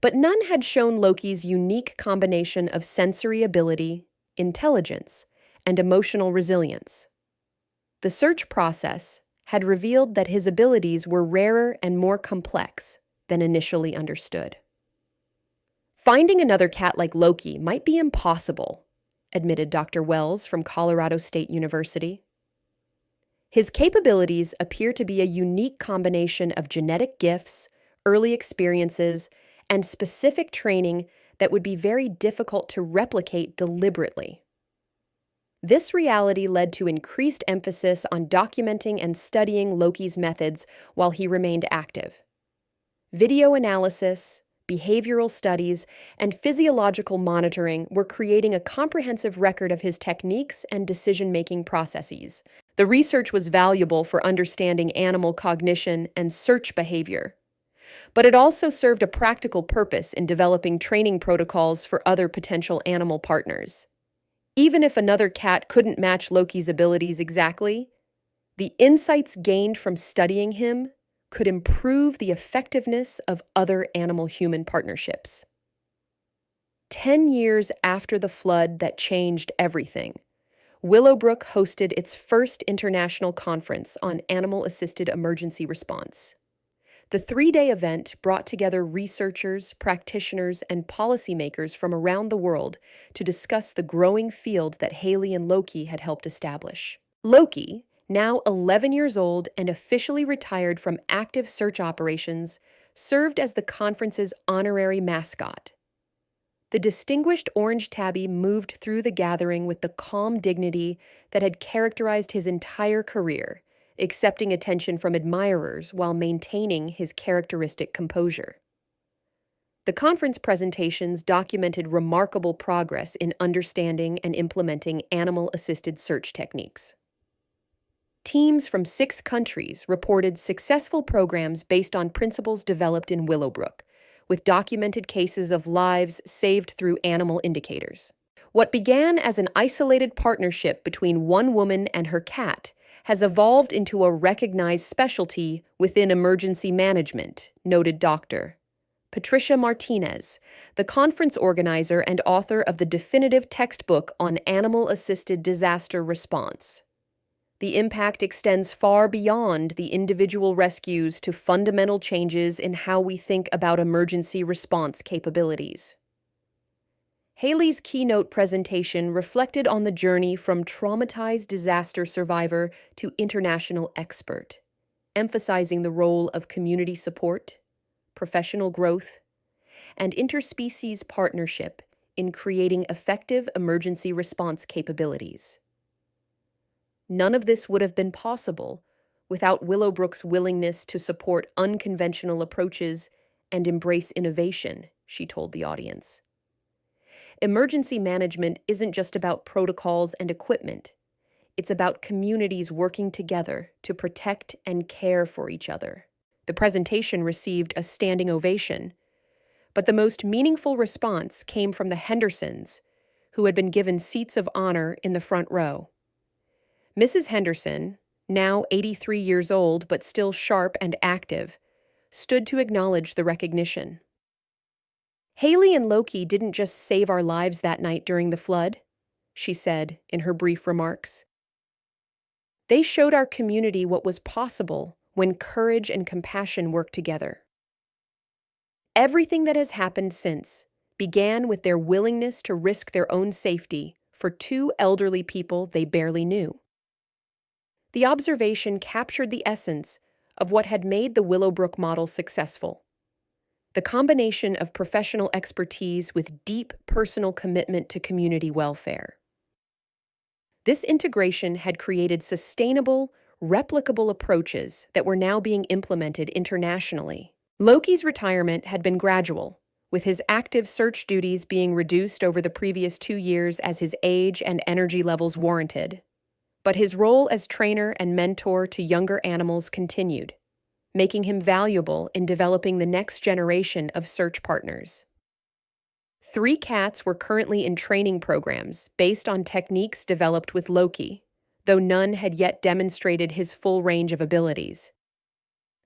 but none had shown Loki's unique combination of sensory ability, intelligence, and emotional resilience. The search process had revealed that his abilities were rarer and more complex than initially understood. Finding another cat like Loki might be impossible, admitted Dr. Wells from Colorado State University. His capabilities appear to be a unique combination of genetic gifts, early experiences, and specific training that would be very difficult to replicate deliberately. This reality led to increased emphasis on documenting and studying Loki's methods while he remained active. Video analysis, behavioral studies, and physiological monitoring were creating a comprehensive record of his techniques and decision-making processes. The research was valuable for understanding animal cognition and search behavior, but it also served a practical purpose in developing training protocols for other potential animal partners. Even if another cat couldn't match Loki's abilities exactly, the insights gained from studying him could improve the effectiveness of other animal-human partnerships. 10 years after the flood that changed everything, Willowbrook hosted its first international conference on animal-assisted emergency response. The 3-day event brought together researchers, practitioners, and policymakers from around the world to discuss the growing field that Hayley and Loki had helped establish. Loki, now 11 years old and officially retired from active search operations, served as the conference's honorary mascot. The distinguished orange tabby moved through the gathering with the calm dignity that had characterized his entire career, accepting attention from admirers while maintaining his characteristic composure. The conference presentations documented remarkable progress in understanding and implementing animal-assisted search techniques. Teams from 6 countries reported successful programs based on principles developed in Willowbrook, with documented cases of lives saved through animal indicators. What began as an isolated partnership between one woman and her cat has evolved into a recognized specialty within emergency management, noted Dr. Patricia Martinez, the conference organizer and author of the definitive textbook on animal-assisted disaster response. The impact extends far beyond the individual rescues to fundamental changes in how we think about emergency response capabilities. Hayley's keynote presentation reflected on the journey from traumatized disaster survivor to international expert, emphasizing the role of community support, professional growth, and interspecies partnership in creating effective emergency response capabilities. None of this would have been possible without Willowbrook's willingness to support unconventional approaches and embrace innovation, she told the audience. Emergency management isn't just about protocols and equipment. It's about communities working together to protect and care for each other. The presentation received a standing ovation, but the most meaningful response came from the Hendersons, who had been given seats of honor in the front row. Mrs. Henderson, now 83 years old but still sharp and active, stood to acknowledge the recognition. "Hayley and Loki didn't just save our lives that night during the flood," she said in her brief remarks. "They showed our community what was possible when courage and compassion work together. Everything that has happened since began with their willingness to risk their own safety for 2 elderly people they barely knew." The observation captured the essence of what had made the Willowbrook model successful: the combination of professional expertise with deep personal commitment to community welfare. This integration had created sustainable, replicable approaches that were now being implemented internationally. Loki's retirement had been gradual, with his active search duties being reduced over the previous 2 years as his age and energy levels warranted. But his role as trainer and mentor to younger animals continued, making him valuable in developing the next generation of search partners. 3 cats were currently in training programs based on techniques developed with Loki, though none had yet demonstrated his full range of abilities.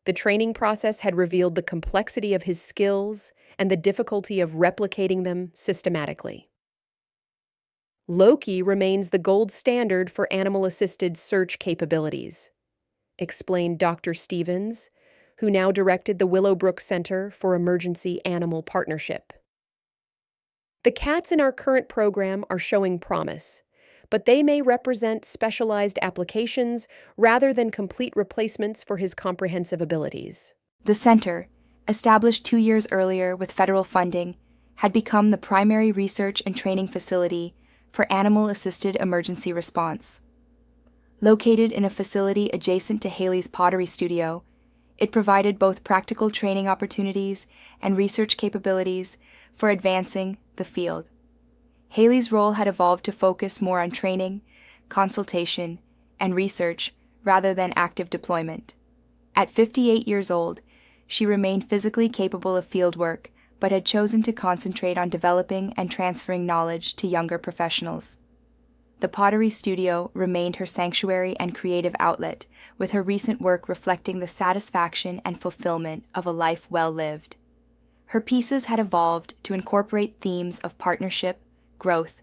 The training process had revealed the complexity of his skills and the difficulty of replicating them systematically. "Loki remains the gold standard for animal-assisted search capabilities," explained Dr. Stevens, who now directed the Willowbrook Center for Emergency Animal Partnership. "The cats in our current program are showing promise, but they may represent specialized applications rather than complete replacements for his comprehensive abilities." The center, established 2 years earlier with federal funding, had become the primary research and training facility for animal-assisted emergency response. Located in a facility adjacent to Hayley's pottery studio, it provided both practical training opportunities and research capabilities for advancing the field. Hayley's role had evolved to focus more on training, consultation, and research rather than active deployment. At 58 years old, she remained physically capable of field work, but had chosen to concentrate on developing and transferring knowledge to younger professionals. The pottery studio remained her sanctuary and creative outlet, with her recent work reflecting the satisfaction and fulfillment of a life well lived. Her pieces had evolved to incorporate themes of partnership, growth,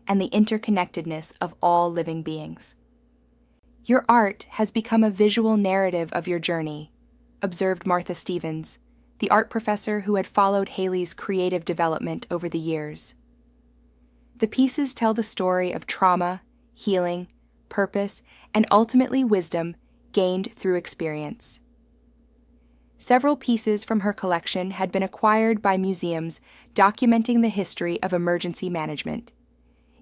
and the interconnectedness of all living beings. "Your art has become a visual narrative of your journey," observed Martha Stevens, the art professor who had followed Hayley's creative development over the years. The pieces tell the story of trauma, healing, purpose, and ultimately wisdom gained through experience. Several pieces from her collection had been acquired by museums documenting the history of emergency management,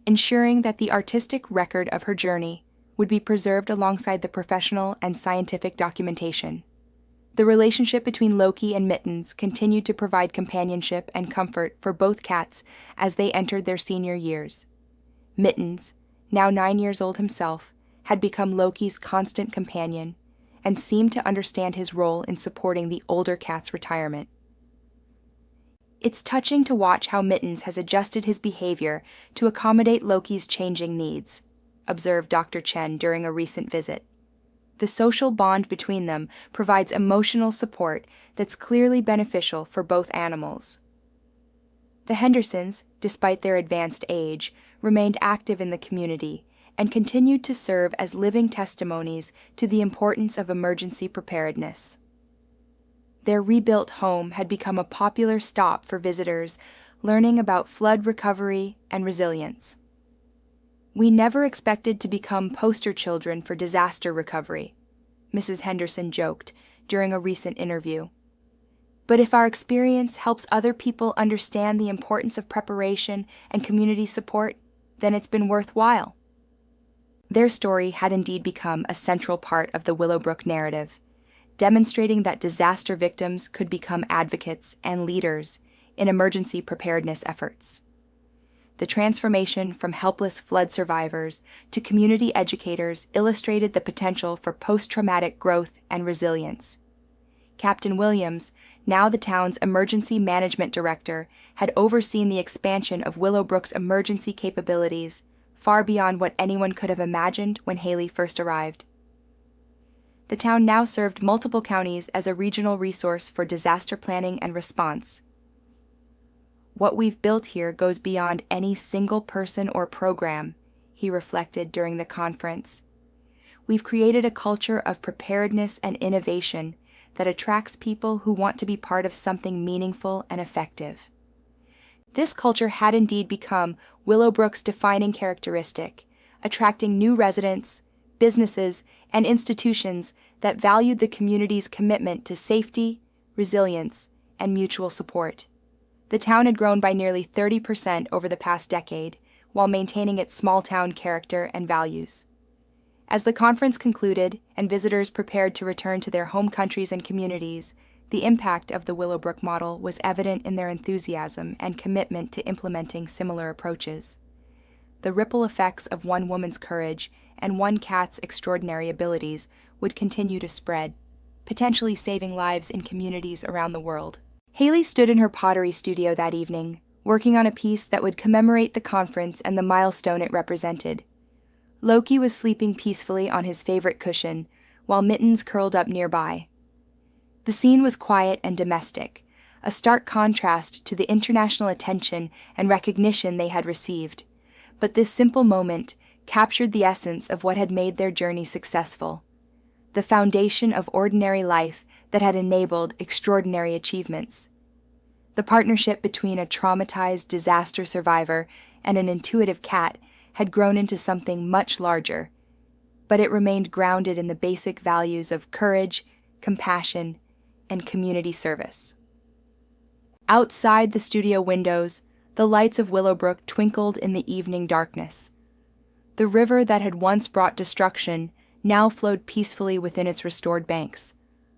ensuring that the artistic record of her journey would be preserved alongside the professional and scientific documentation. The relationship between Loki and Mittens continued to provide companionship and comfort for both cats as they entered their senior years. Mittens, now 9 years old himself, had become Loki's constant companion and seemed to understand his role in supporting the older cat's retirement. It's touching to watch how Mittens has adjusted his behavior to accommodate Loki's changing needs, observed Dr. Chen during a recent visit. The social bond between them provides emotional support that's clearly beneficial for both animals. The Hendersons, despite their advanced age, remained active in the community and continued to serve as living testimonies to the importance of emergency preparedness. Their rebuilt home had become a popular stop for visitors learning about flood recovery and resilience. "We never expected to become poster children for disaster recovery," Mrs. Henderson joked during a recent interview. "But if our experience helps other people understand the importance of preparation and community support, then it's been worthwhile." Their story had indeed become a central part of the Willowbrook narrative, demonstrating that disaster victims could become advocates and leaders in emergency preparedness efforts. The transformation from helpless flood survivors to community educators illustrated the potential for post-traumatic growth and resilience. Captain Williams, now the town's emergency management director, had overseen the expansion of Willowbrook's emergency capabilities far beyond what anyone could have imagined when Hayley first arrived. The town now served multiple counties as a regional resource for disaster planning and response. "What we've built here goes beyond any single person or program," he reflected during the conference. "We've created a culture of preparedness and innovation that attracts people who want to be part of something meaningful and effective." This culture had indeed become Willowbrook's defining characteristic, attracting new residents, businesses, and institutions that valued the community's commitment to safety, resilience, and mutual support. The town had grown by nearly 30% over the past decade, while maintaining its small-town character and values. As the conference concluded and visitors prepared to return to their home countries and communities, the impact of the Willowbrook model was evident in their enthusiasm and commitment to implementing similar approaches. The ripple effects of one woman's courage and one cat's extraordinary abilities would continue to spread, potentially saving lives in communities around the world. Hayley stood in her pottery studio that evening, working on a piece that would commemorate the conference and the milestone it represented. Loki was sleeping peacefully on his favorite cushion, while Mittens curled up nearby. The scene was quiet and domestic, a stark contrast to the international attention and recognition they had received. But this simple moment captured the essence of what had made their journey successful, the foundation of ordinary life that had enabled extraordinary achievements. The partnership between a traumatized disaster survivor and an intuitive cat had grown into something much larger, but it remained grounded in the basic values of courage, compassion, and community service. Outside the studio windows, the lights of Willowbrook twinkled in the evening darkness. The river that had once brought destruction now flowed peacefully within its restored banks,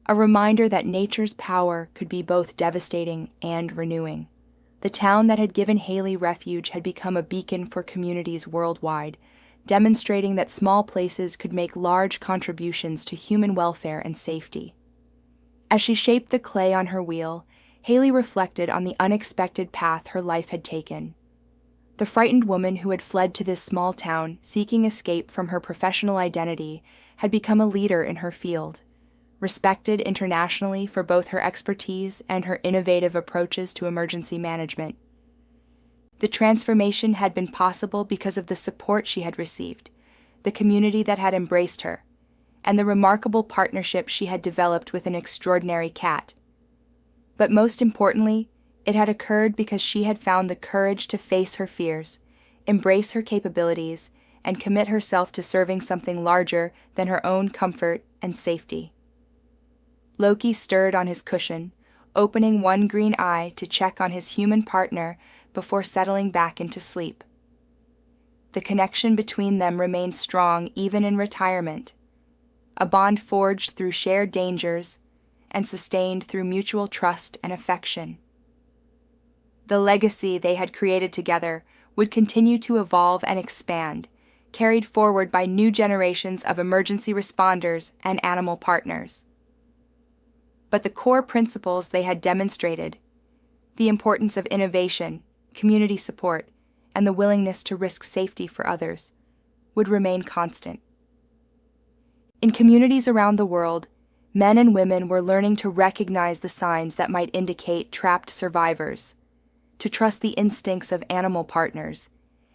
a reminder that nature's power could be both devastating and renewing. The town that had given Hayley refuge had become a beacon for communities worldwide, demonstrating that small places could make large contributions to human welfare and safety. As she shaped the clay on her wheel, Hayley reflected on the unexpected path her life had taken. The frightened woman who had fled to this small town, seeking escape from her professional identity, had become a leader in her field, respected internationally for both her expertise and her innovative approaches to emergency management. The transformation had been possible because of the support she had received, the community that had embraced her, and the remarkable partnership she had developed with an extraordinary cat. But most importantly, it had occurred because she had found the courage to face her fears, embrace her capabilities, and commit herself to serving something larger than her own comfort and safety. Loki stirred on his cushion, opening one green eye to check on his human partner before settling back into sleep. the connection between them remained strong even in retirement, a bond forged through shared dangers and sustained through mutual trust and affection. The legacy they had created together would continue to evolve and expand, carried forward by new generations of emergency responders and animal partners. But the core principles they had demonstrated, the importance of innovation, community support, and the willingness to risk safety for others, would remain constant. In communities around the world, men and women were learning to recognize the signs that might indicate trapped survivors, to trust the instincts of animal partners,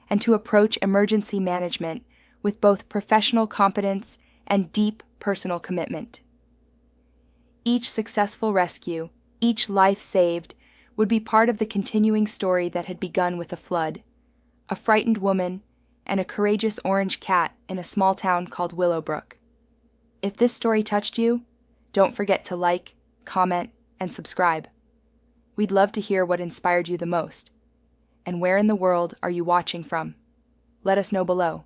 and to approach emergency management with both professional competence and deep personal commitment. Each successful rescue, each life saved, would be part of the continuing story that had begun with a flood, a frightened woman, and a courageous orange cat in a small town called Willowbrook. If this story touched you, don't forget to like, comment, and subscribe. We'd love to hear what inspired you the most. And where in the world are you watching from? Let us know below.